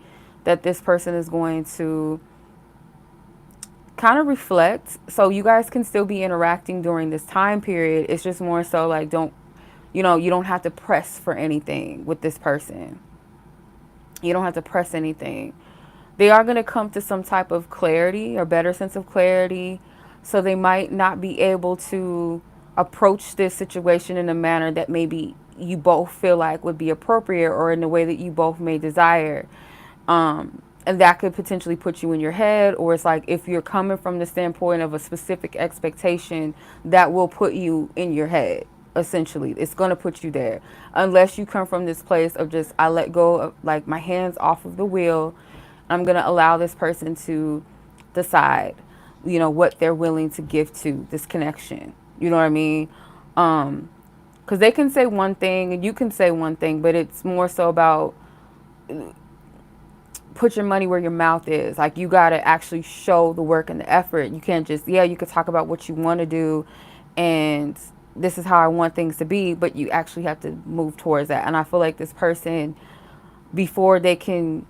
that this person is going to kind of reflect. So you guys can still be interacting during this time period. It's just more so like, you don't have to press for anything with this person. You don't have to press anything. They are going to come to some type of clarity or better sense of clarity. So they might not be able to approach this situation in a manner that maybe you both feel like would be appropriate or in the way that you both may desire. And that could potentially put you in your head, or it's like if you're coming from the standpoint of a specific expectation, that will put you in your head. Essentially, it's going to put you there unless you come from this place of just, I let go of like my hands off of the wheel. I'm going to allow this person to decide, you know, what they're willing to give to this connection. You know what I mean? Because they can say one thing and you can say one thing, but it's more so about put your money where your mouth is. Like, you got to actually show the work and the effort. You can't just, yeah, you could talk about what you want to do and this is how I want things to be, but you actually have to move towards that. And I feel like this person, before they can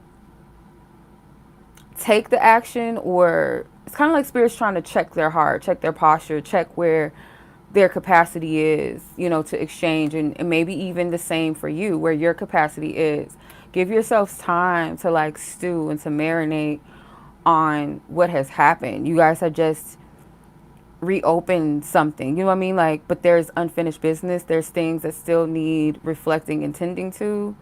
take the action, or it's kind of like Spirit's trying to check their heart, check their posture, check where their capacity is, you know, to exchange, and maybe even the same for you, where your capacity is. Give yourselves time to like stew and to marinate on what has happened. You guys have just reopened something, you know what I mean? Like, but there's unfinished business. There's things that still need reflecting and tending to.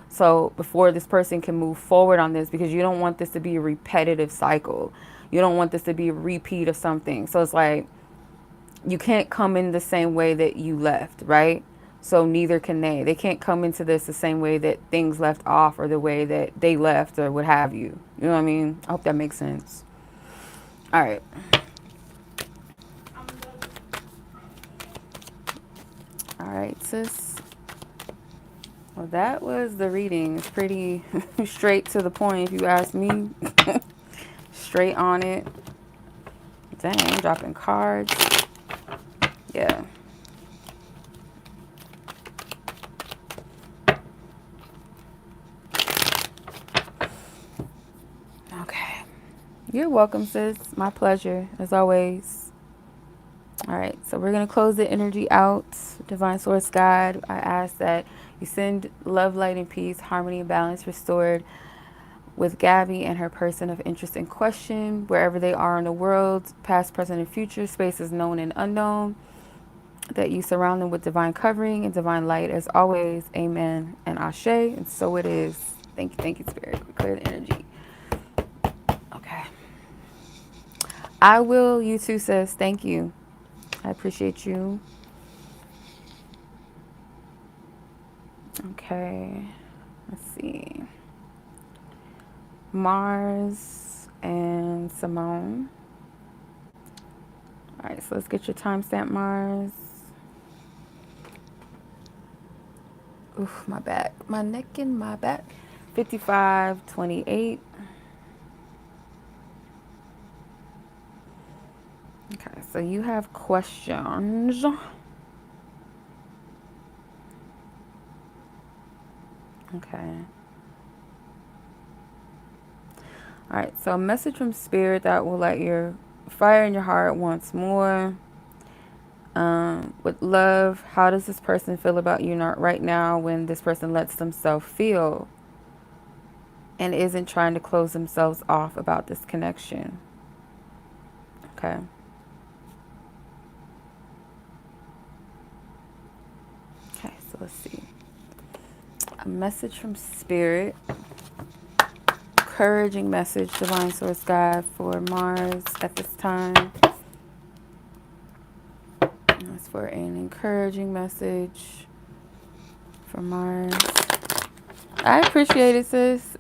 So before this person can move forward on this, because you don't want this to be a repetitive cycle. You don't want this to be a repeat of something. So it's like, you can't come in the same way that you left, right? So neither can they. They can't come into this the same way that things left off or the way that they left or what have you. You know what I mean? I hope that makes sense. All right. All right, sis. Well, that was the reading. It's pretty straight to the point, if you ask me. Straight on it. Dang, I'm dropping cards. Yeah. Okay. You're welcome, sis. My pleasure, as always. All right, so we're going to close the energy out. Divine Source God, I ask that you send love, light, and peace, harmony, and balance restored with Gabby and her person of interest and question, wherever they are in the world, past, present, and future, spaces known and unknown, that you surround them with divine covering and divine light as always. Amen and ashe, and so it is. Thank you, Spirit. We clear the energy. Okay. I will. You too, sis. Thank you. I appreciate you. Okay. Let's see. Marz and Simone. All right, so let's get your timestamp, Marz. Oof, my back. My neck and my back. 55:28. Okay, so you have questions. Okay. All right, so a message from Spirit that will light your fire in your heart once more. With love, how does this person feel about you not right now when this person lets themselves feel and isn't trying to close themselves off about this connection? Okay. Okay, so let's see. A message from Spirit. Encouraging message, Divine Source Guide, for Marz at this time. That's for an encouraging message for Marz. I appreciate it, sis.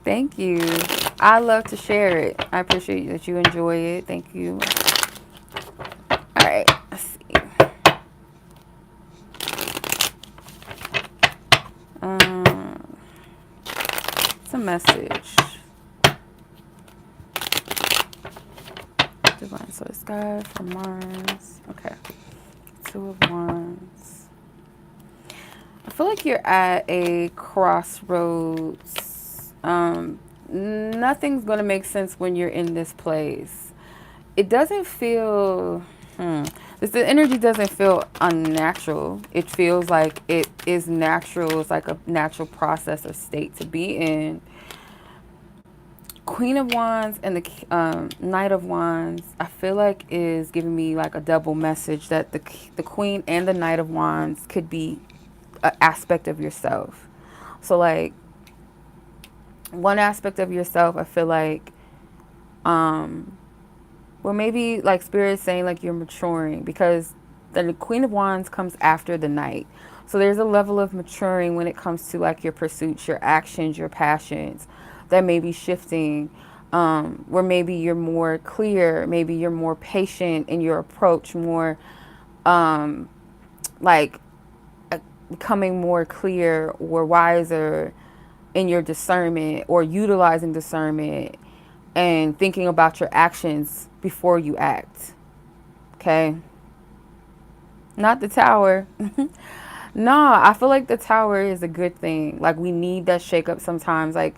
Thank you. I love to share it. I appreciate that you enjoy it. Thank you. All right, let's see. It's a message. Divine Source Guide for Marz. Okay. Two of Wands. I feel like you're at a crossroads. Nothing's going to make sense when you're in this place. It doesn't feel... The energy doesn't feel unnatural. It feels like it is natural. It's like a natural process or state to be in. Queen of Wands and the Knight of Wands, I feel like is giving me like a double message that the Queen and the Knight of Wands could be an aspect of yourself. So like one aspect of yourself, I feel like, well, maybe like Spirit is saying like you're maturing, because the Queen of Wands comes after the Knight. So there's a level of maturing when it comes to like your pursuits, your actions, your passions that may be shifting, where maybe you're more clear, maybe you're more patient in your approach, more like becoming more clear or wiser in your discernment, or utilizing discernment and thinking about your actions before you act. Okay? Not the Tower. No, I feel like the Tower is a good thing. Like we need that shakeup sometimes. Like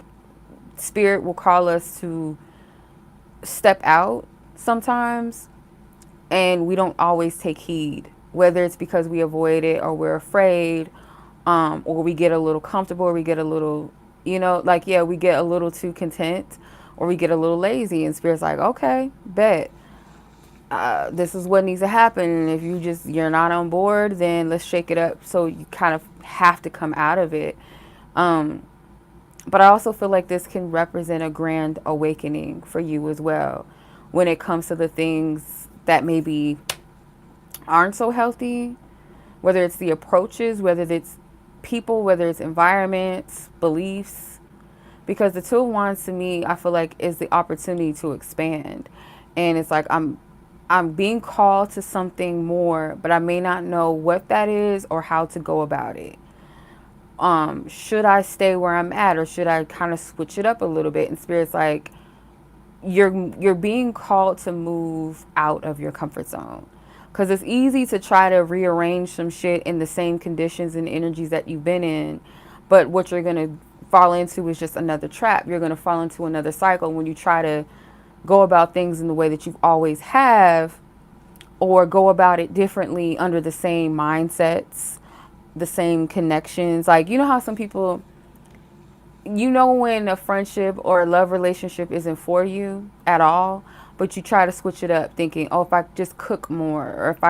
Spirit will call us to step out sometimes, and we don't always take heed, whether it's because we avoid it or we're afraid, or we get a little comfortable, or we get a little, like, yeah, we get a little too content, or we get a little lazy, and Spirit's like, okay, bet. This is what needs to happen. And if you're not on board, then let's shake it up. So you kind of have to come out of it. But I also feel like this can represent a grand awakening for you as well, when it comes to the things that maybe aren't so healthy, whether it's the approaches, whether it's people, whether it's environments, beliefs. Because the Two of Wands to me, I feel like is the opportunity to expand. And it's like I'm being called to something more, but I may not know what that is or how to go about it. Should I stay where I'm at, or should I kind of switch it up a little bit? And Spirit's like, you're being called to move out of your comfort zone, because it's easy to try to rearrange some shit in the same conditions and energies that you've been in, but what you're going to fall into is just another trap. You're going to fall into another cycle when you try to go about things in the way that you've always have, or go about it differently under the same mindsets, the same connections. Like, you know how some people, when a friendship or a love relationship isn't for you at all, but you try to switch it up thinking, oh, if I just cook more, or if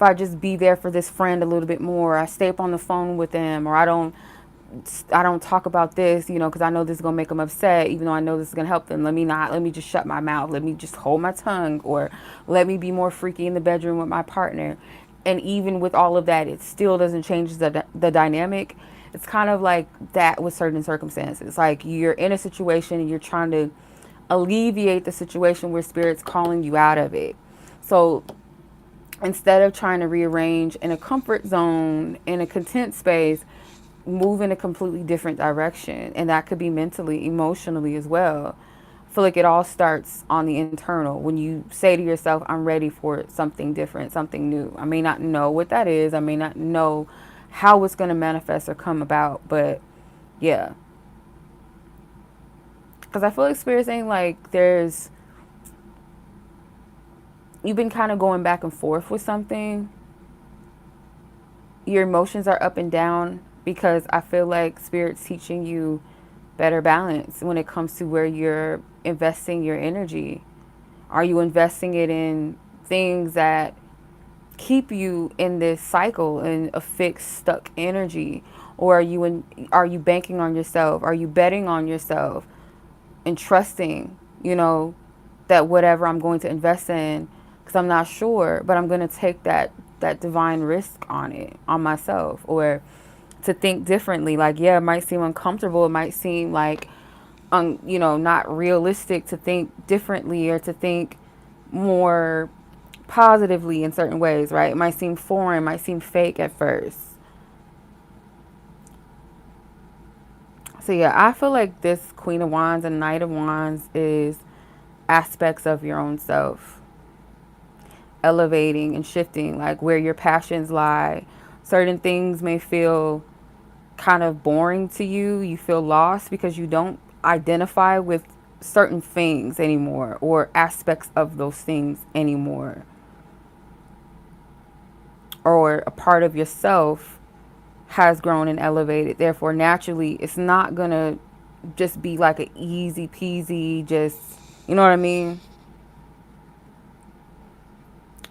I just be there for this friend a little bit more, I stay up on the phone with them, or I don't talk about this, because I know this is going to make them upset, even though I know this is going to help them. Let me just shut my mouth. Let me just hold my tongue, or let me be more freaky in the bedroom with my partner. And even with all of that, it still doesn't change the dynamic. It's kind of like that with certain circumstances. Like you're in a situation and you're trying to alleviate the situation where Spirit's calling you out of it. So instead of trying to rearrange in a comfort zone, in a content space, move in a completely different direction. And that could be mentally, emotionally as well. I feel like it all starts on the internal. When you say to yourself, I'm ready for something different, something new. I may not know what that is. I may not know how it's going to manifest or come about. But yeah. Because I feel like Spirit's saying like you've been kind of going back and forth with something. Your emotions are up and down because I feel like Spirit's teaching you better balance when it comes to where you're investing your energy. Are you investing it in things that keep you in this cycle in a fixed, stuck energy? Or are you banking on yourself? Are you betting on yourself and trusting, that whatever I'm going to invest in, because I'm not sure, but I'm going to take that divine risk on myself, or to think differently. Like, yeah, it might seem uncomfortable. It might seem like, not realistic to think differently or to think more positively in certain ways, right? It might seem foreign, might seem fake at first. So yeah, I feel like this Queen of Wands and Knight of Wands is aspects of your own self, elevating and shifting, like where your passions lie. Certain things may feel kind of boring to you. You feel lost because you don't identify with certain things anymore or aspects of those things anymore. Or a part of yourself has grown and elevated. Therefore, naturally, it's not going to just be like an easy peasy, just, you know what I mean?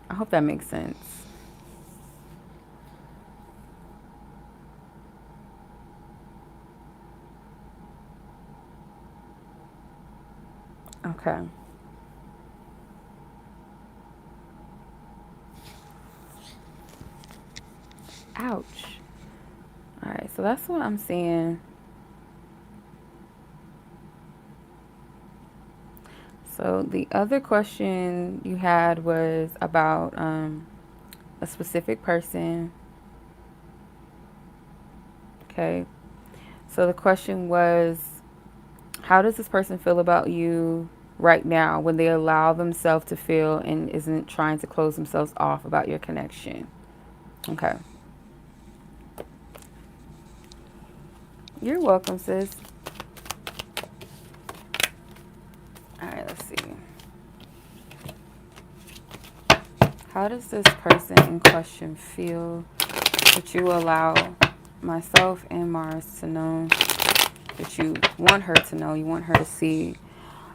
I hope that makes sense. Okay. Ouch. All right, so that's what I'm seeing. So the other question you had was about a specific person. Okay. So the question was, how does this person feel about you right now when they allow themselves to feel and isn't trying to close themselves off about your connection? Okay. You're welcome, sis. All right, let's see. How does this person in question feel that you allow myself and Marz to know, that you want her to know, you want her to see?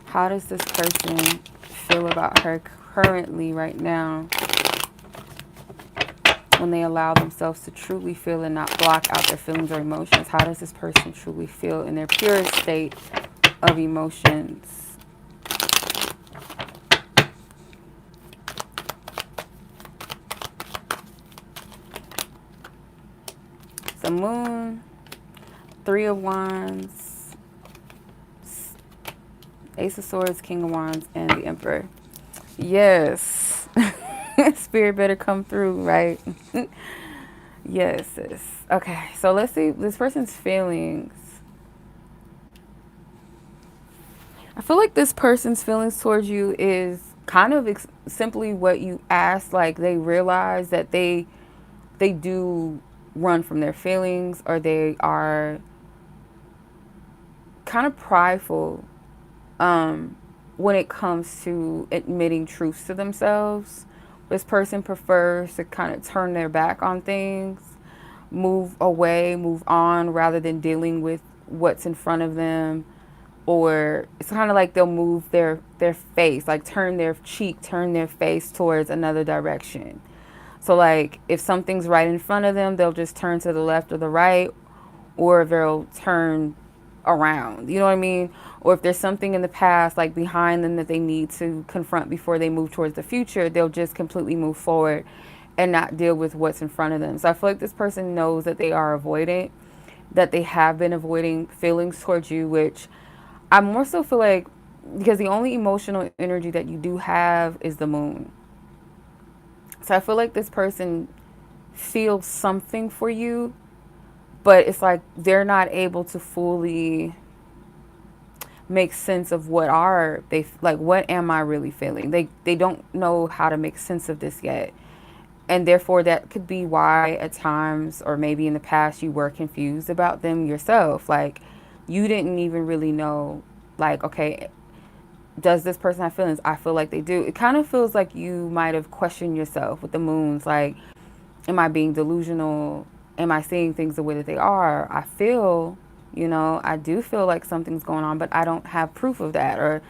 How does this person feel about her currently right now when they allow themselves to truly feel and not block out their feelings or emotions? How does this person truly feel in their purest state of emotions? The Moon, Three of Wands, Ace of Swords, King of Wands, and the Emperor. Yes. Spirit better come through, right? Yes, sis. Okay, so let's see this person's feelings. I feel like this person's feelings towards you is kind of simply what you asked. Like, they realize that they do run from their feelings, or they are kind of prideful when it comes to admitting truths to themselves. This person prefers to kind of turn their back on things, move away, move on, rather than dealing with what's in front of them. Or it's kind of like they'll move their face, like turn their cheek, turn their face towards another direction. So like if something's right in front of them, they'll just turn to the left or the right, or they'll turn around. You know what I mean? Or if there's something in the past, like behind them, that they need to confront before they move towards the future, they'll just completely move forward and not deal with what's in front of them. So I feel like this person knows that they are avoidant, that they have been avoiding feelings towards you, which I more so feel like, because the only emotional energy that you do have is the Moon. So I feel like this person feels something for you, but it's like they're not able to fully make sense of what am I really feeling? They don't know how to make sense of this yet. And therefore that could be why at times, or maybe in the past, you were confused about them yourself. Like, you didn't even really know like, okay, does this person have feelings? I feel like they do. It kind of feels like you might have questioned yourself with the moons. Like, am I being delusional? Am I seeing things the way that they are? I feel, I do feel like something's going on, but I don't have proof of that. Or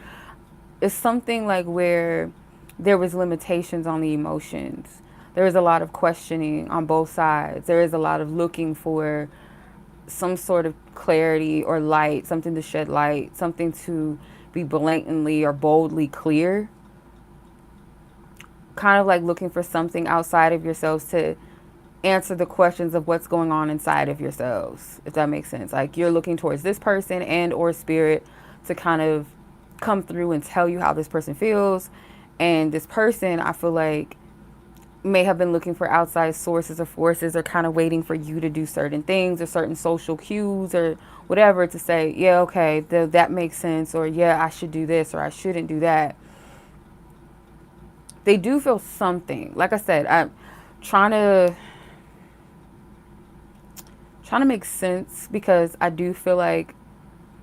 it's something like where there was limitations on the emotions. There is a lot of questioning on both sides. There is a lot of looking for some sort of clarity or light, something to shed light, something to be blatantly or boldly clear. Kind of like looking for something outside of yourselves to answer the questions of what's going on inside of yourselves, if that makes sense. Like you're looking towards this person and or spirit to kind of come through and tell you how this person feels. And this person, I feel like, may have been looking for outside sources or forces, or kind of waiting for you to do certain things or certain social cues or whatever to say, yeah, okay, that makes sense, or yeah, I should do this or I shouldn't do that. They do feel something. Like I said, I'm trying to make sense, because I do feel like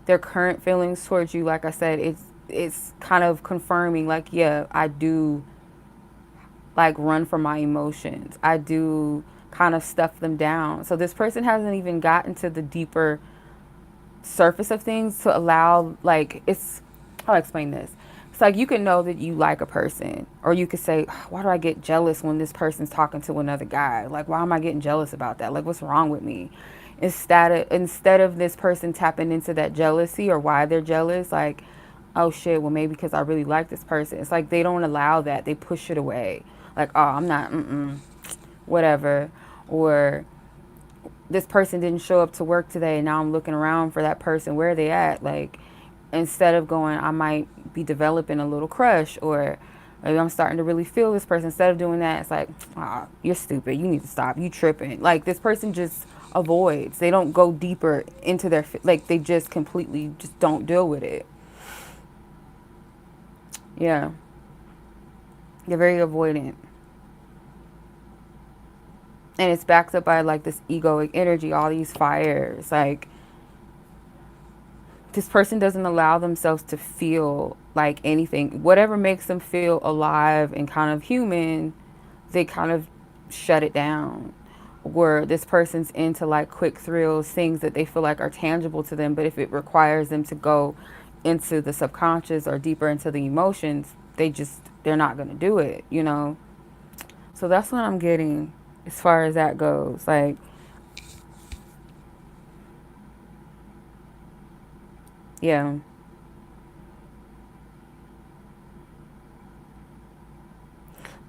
their current feelings towards you, like I said, it's kind of confirming, like, yeah, I do like run from my emotions. I do kind of stuff them down. So this person hasn't even gotten to the deeper surface of things to allow, like, it's, I'll explain this. It's like you can know that you like a person, or you could say, why do I get jealous when this person's talking to another guy? Like, why am I getting jealous about that? Like, what's wrong with me? Instead of this person tapping into that jealousy or why they're jealous, like, oh shit, well, maybe because I really like this person. It's like they don't allow that. They push it away. Like, oh, I'm not, whatever. Or this person didn't show up to work today, and now I'm looking around for that person. Where are they at? Like, instead of going, I might be developing a little crush, or maybe I'm starting to really feel this person. Instead of doing that, it's like, ah, you're stupid. You need to stop. You tripping. Like, this person just avoids. They don't go deeper into their, like, they just completely just don't deal with it. Yeah. They're very avoidant. And it's backed up by like this egoic energy, all these fires. Like, this person doesn't allow themselves to feel like anything. Whatever makes them feel alive and kind of human, they kind of shut it down. Where this person's into like quick thrills, things that they feel like are tangible to them, but if it requires them to go into the subconscious or deeper into the emotions, they're not going to do it. So that's what I'm getting as far as that goes. Like, yeah.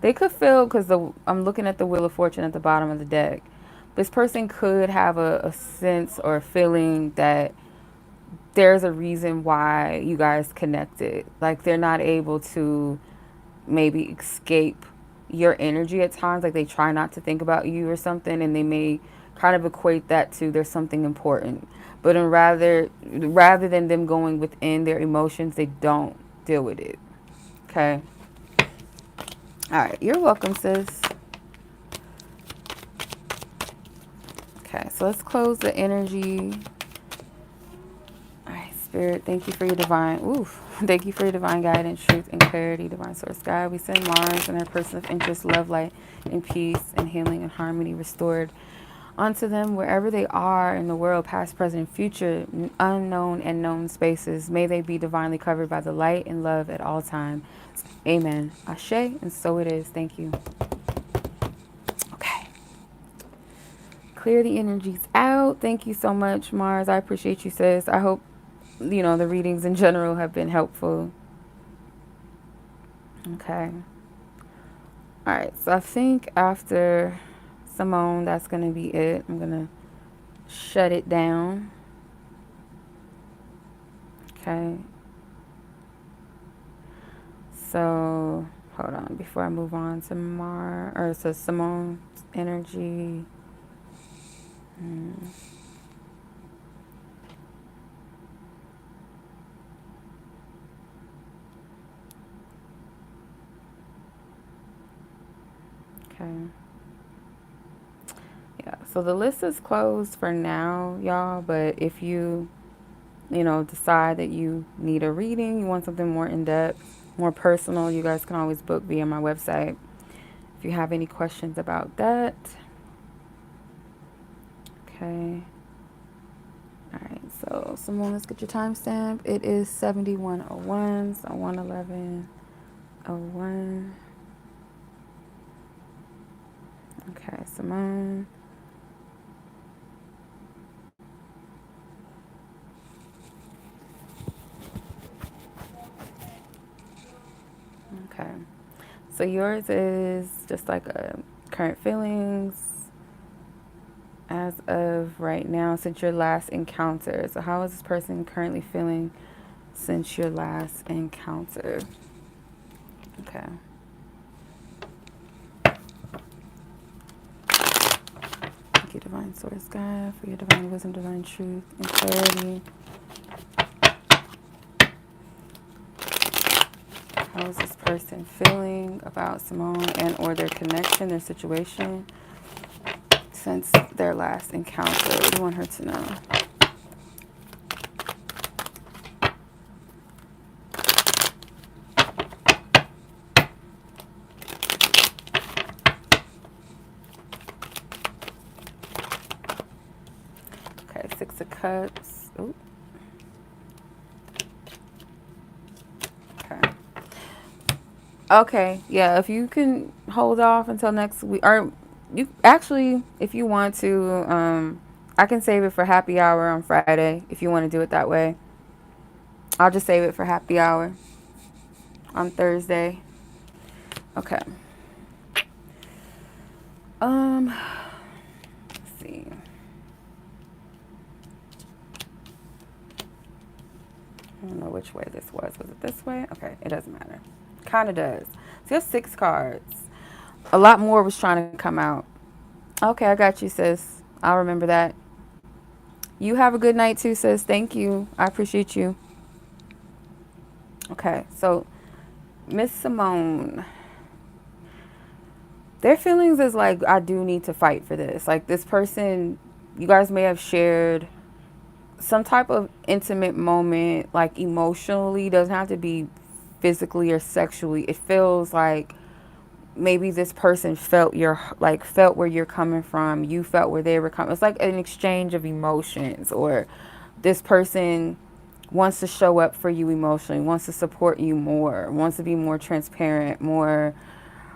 They could feel, because I'm looking at the Wheel of Fortune at the bottom of the deck. This person could have a sense or a feeling that there's a reason why you guys connected. Like, they're not able to maybe escape your energy at times. Like, they try not to think about you or something, and they may kind of equate that to there's something important. But rather than them going within their emotions, they don't deal with it. Okay. All right. You're welcome, sis. Okay. So let's close the energy. All right, Spirit. Thank you for your divine. Thank you for your divine guidance, truth, and clarity, divine source God. We send Marz and her person of interest, love, light, and peace, and healing and harmony restored unto them wherever they are in the world, past, present, future, unknown and known spaces. May they be divinely covered by the light and love at all times. Amen. Ashe, and so it is. Thank you. Okay. Clear the energies out. Thank you so much, Marz. I appreciate you, sis. I hope, the readings in general have been helpful. Okay. All right. So I think after Simone, that's going to be it. I'm going to shut it down. Okay. So, hold on. Before I move on to Simone's energy. Okay. Yeah, so the list is closed for now, y'all, but if you decide that you need a reading, you want something more in-depth, more personal, you guys can always book via my website. If you have any questions about that. Okay. All right, so Simone, let's get your timestamp. It is 7101, so 111:01. Okay, Simone. Okay, so yours is just like a current feelings as of right now since your last encounter. So how is this person currently feeling since your last encounter? Okay. Thank you, Divine Source God, for your divine wisdom, divine truth, and clarity. How is this person feeling about Simone and or their connection, their situation since their last encounter? What do you want her to know? Okay, 6 of Cups. Ooh. Okay. Okay, yeah, if you can hold off until next week, or you actually, if you want to, I can save it for happy hour on Friday if you want to do it that way. I'll just save it for happy hour on Thursday. Okay. Let's see. I don't know which way this was. Was it this way? Okay, it doesn't matter. Kind of does. So you have 6 cards. A lot more was trying to come out. Okay, I got you, sis. I'll remember that. You have a good night too, sis. Thank you. I appreciate you. Okay, so Miss Simone. Their feelings is like, I do need to fight for this. Like this person, you guys may have shared some type of intimate moment, like emotionally, doesn't have to be physically or sexually. It feels like maybe this person felt felt where you're coming from, you felt where they were coming. It's like an exchange of emotions, or this person wants to show up for you emotionally, wants to support you more, wants to be more transparent, more,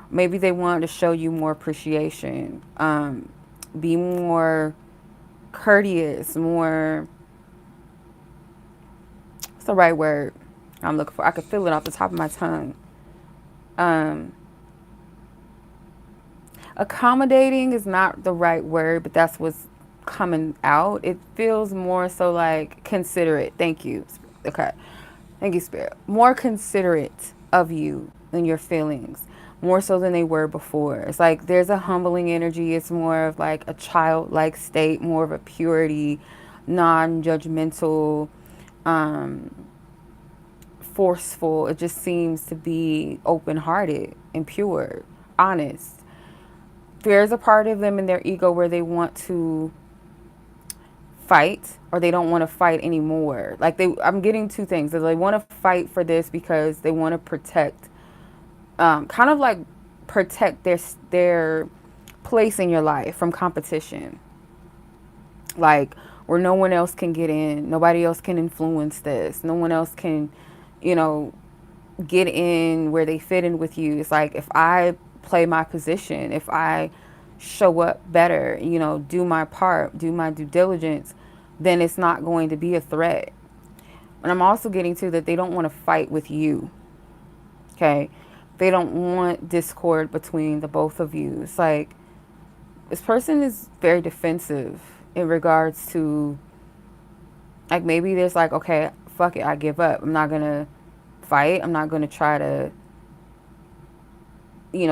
maybe they want to show you more appreciation, be more courteous, more, what's the right word I'm looking for? I could feel it off the top of my tongue. Accommodating is not the right word, but that's what's coming out. It feels more so like considerate. Thank you. Okay. Thank you, Spirit. More considerate of you and your feelings, more so than they were before. It's like there's a humbling energy. It's more of like a childlike state, more of a purity, non-judgmental, forceful. It just seems to be open-hearted and pure, honest. There's a part of them in their ego where they want to fight, or they don't want to fight anymore. Like I'm getting 2 things. They want to fight for this because they want to protect, kind of like protect their place in your life from competition. Like where no one else can get in, nobody else can influence this, no one else can, get in where they fit in with you. It's like if I play my position, if I show up better, do my part, do my due diligence, then it's not going to be a threat. And I'm also getting to that they don't want to fight with you. Okay? They don't want discord between the both of you. It's like this person is very defensive in regards to, like, maybe there's like, okay, fuck it, I give up. I'm not going to fight. I'm not going to try to,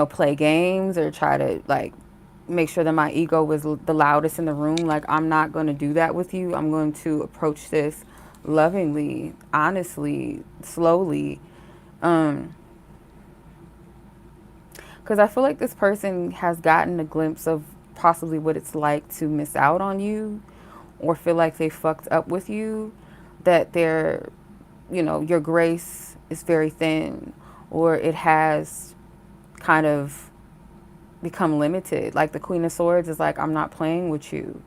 play games or try to like make sure that my ego was the loudest in the room. Like, I'm not going to do that with you. I'm going to approach this lovingly, honestly, slowly. Because I feel like this person has gotten a glimpse of possibly what it's like to miss out on you or feel like they fucked up with you. that they're, you know, your grace is very thin, or it has kind of become limited. Like the Queen of Swords is like, I'm not playing with you.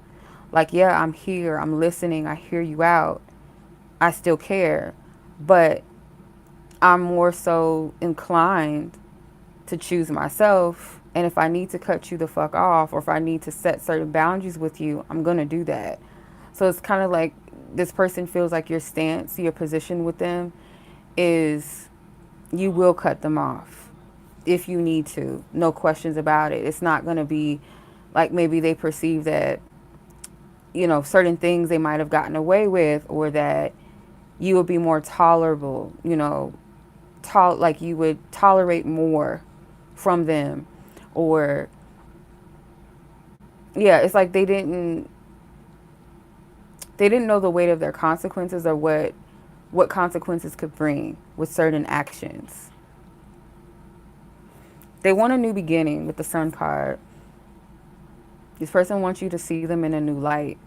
Like, yeah, I'm here, I'm listening, I hear you out, I still care, but I'm more so inclined to choose myself. And if I need to cut you the fuck off, or if I need to set certain boundaries with you, I'm gonna do that. So it's kind of like this person feels like your stance, your position with them is you will cut them off if you need to. No questions about it. It's not gonna be like maybe they perceive that, you know, certain things they might have gotten away with, or that you would be more tolerable, you know, like you would tolerate more from them, or yeah, it's like they didn't know the weight of their consequences, or what consequences could bring with certain actions. They want a new beginning with the Sun card. This person wants you to see them in a new light.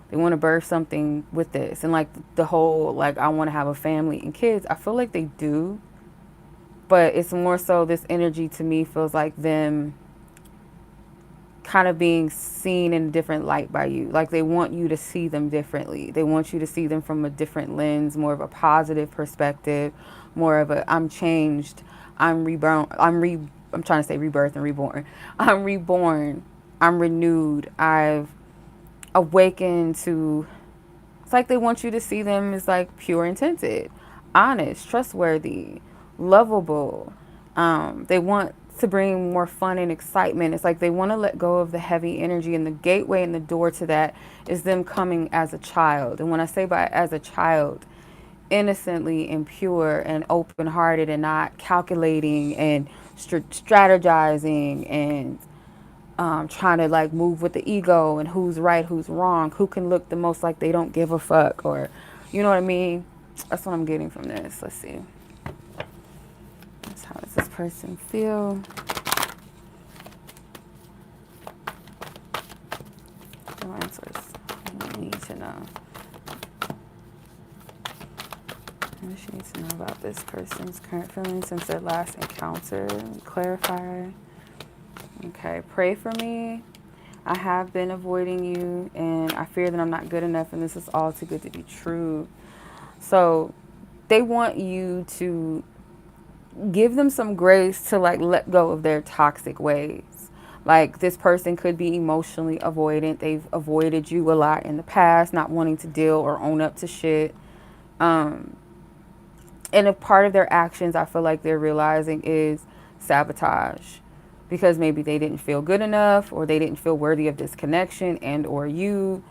They want to birth something with this. And like the whole, like, I want to have a family and kids, I feel like they do. But it's more so this energy to me feels like them kind of being seen in a different light by you. Like they want you to see them differently. They want you to see them from a different lens, more of a positive perspective, more of a I'm changed, I'm reborn, I'm trying to say rebirth and reborn. I'm reborn, I'm renewed, I've awakened to. It's like they want you to see them as like pure intended, honest, trustworthy, lovable. They want to bring more fun and excitement. It's like they want to let go of the heavy energy, and the gateway and the door to that is them coming as a child. And when I say by as a child, innocently and pure and open-hearted, and not calculating and strategizing and trying to like move with the ego and who's right, who's wrong, who can look the most like they don't give a fuck, or you know what I mean? That's what I'm getting from this. Let's see. How does this person feel? Answers I need to know. What she needs to know about this person's current feelings since their last encounter. Clarify. Okay, pray for me. I have been avoiding you, and I fear that I'm not good enough, and this is all too good to be true. So they want you to give them some grace to like let go of their toxic ways. Like this person could be emotionally avoidant. They've avoided you a lot in the past, not wanting to deal or own up to shit. And a part of their actions I feel like they're realizing is sabotage, because maybe they didn't feel good enough, or they didn't feel worthy of this connection and or you.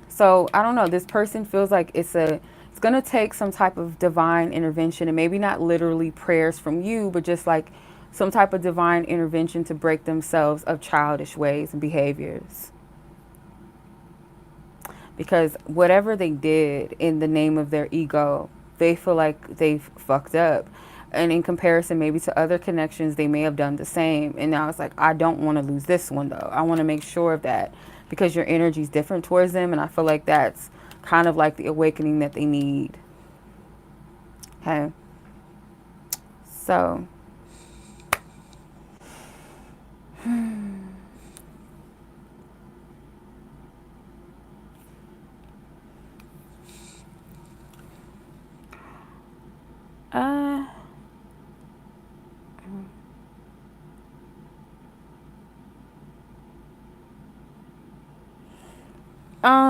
So I don't know, this person feels like it's going to take some type of divine intervention, and maybe not literally prayers from you, but just like some type of divine intervention to break themselves of childish ways and behaviors. Because whatever they did in the name of their ego, they feel like they've fucked up. And in comparison maybe to other connections, they may have done the same. And now it's like, I don't want to lose this one though. I want to make sure of that, because your energy is different towards them. And I feel like that's kind of like the awakening that they need. Okay. So.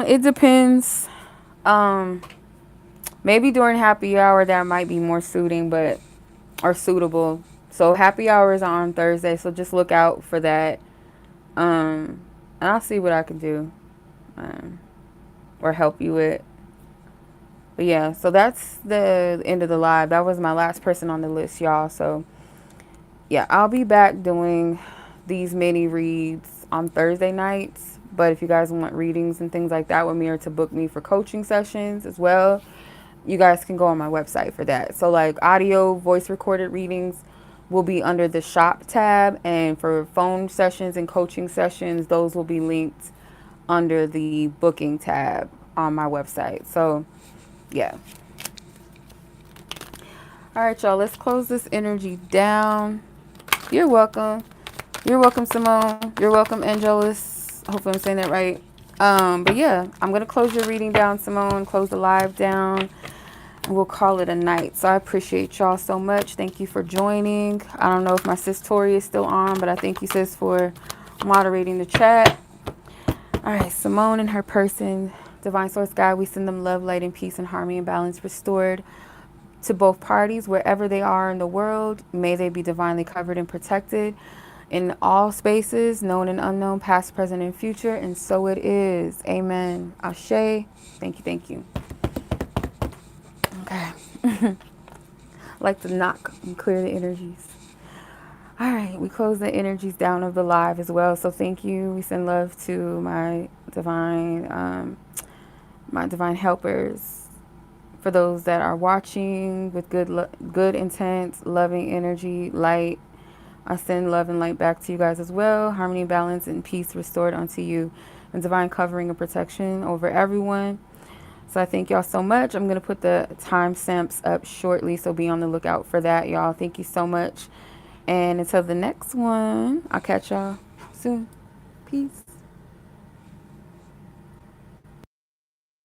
It depends. Maybe during happy hour that might be more suitable. So happy hour is on Thursday, so just look out for that. And I'll see what I can do, or help you with. But yeah, so that's the end of the live. That was my last person on the list, y'all. So yeah, I'll be back doing these mini reads on Thursday nights. But if you guys want readings and things like that with me, or to book me for coaching sessions as well, you guys can go on my website for that. So like audio, voice recorded readings will be under the shop tab. And for phone sessions and coaching sessions, those will be linked under the booking tab. on my website. So, yeah. All right, y'all. Let's close this energy down. You're welcome. You're welcome, Simone. You're welcome, Angelus. Hopefully I'm saying that right. But yeah, I'm going to close your reading down, Simone. Close the live down. And we'll call it a night. So I appreciate y'all so much. Thank you for joining. I don't know if my sis Tori is still on, but I thank you, sis, for moderating the chat. All right, Simone and her person, Divine Source God, we send them love, light, and peace, and harmony and balance restored to both parties wherever they are in the world. May they be divinely covered and protected in all spaces, known and unknown, past, present, and future. And so it is. Amen. Ashe. Thank you. Thank you. Okay. Like to knock and clear the energies. All right, we close the energies down of the live as well. So thank you. We send love to my divine helpers. For those that are watching with good intent, loving energy, light, I send love and light back to you guys as well. Harmony, balance, and peace restored unto you, and divine covering and protection over everyone. So I thank y'all so much. I'm going to put the timestamps up shortly, so be on the lookout for that, y'all. Thank you so much. And until the next one, I'll catch y'all soon. Peace.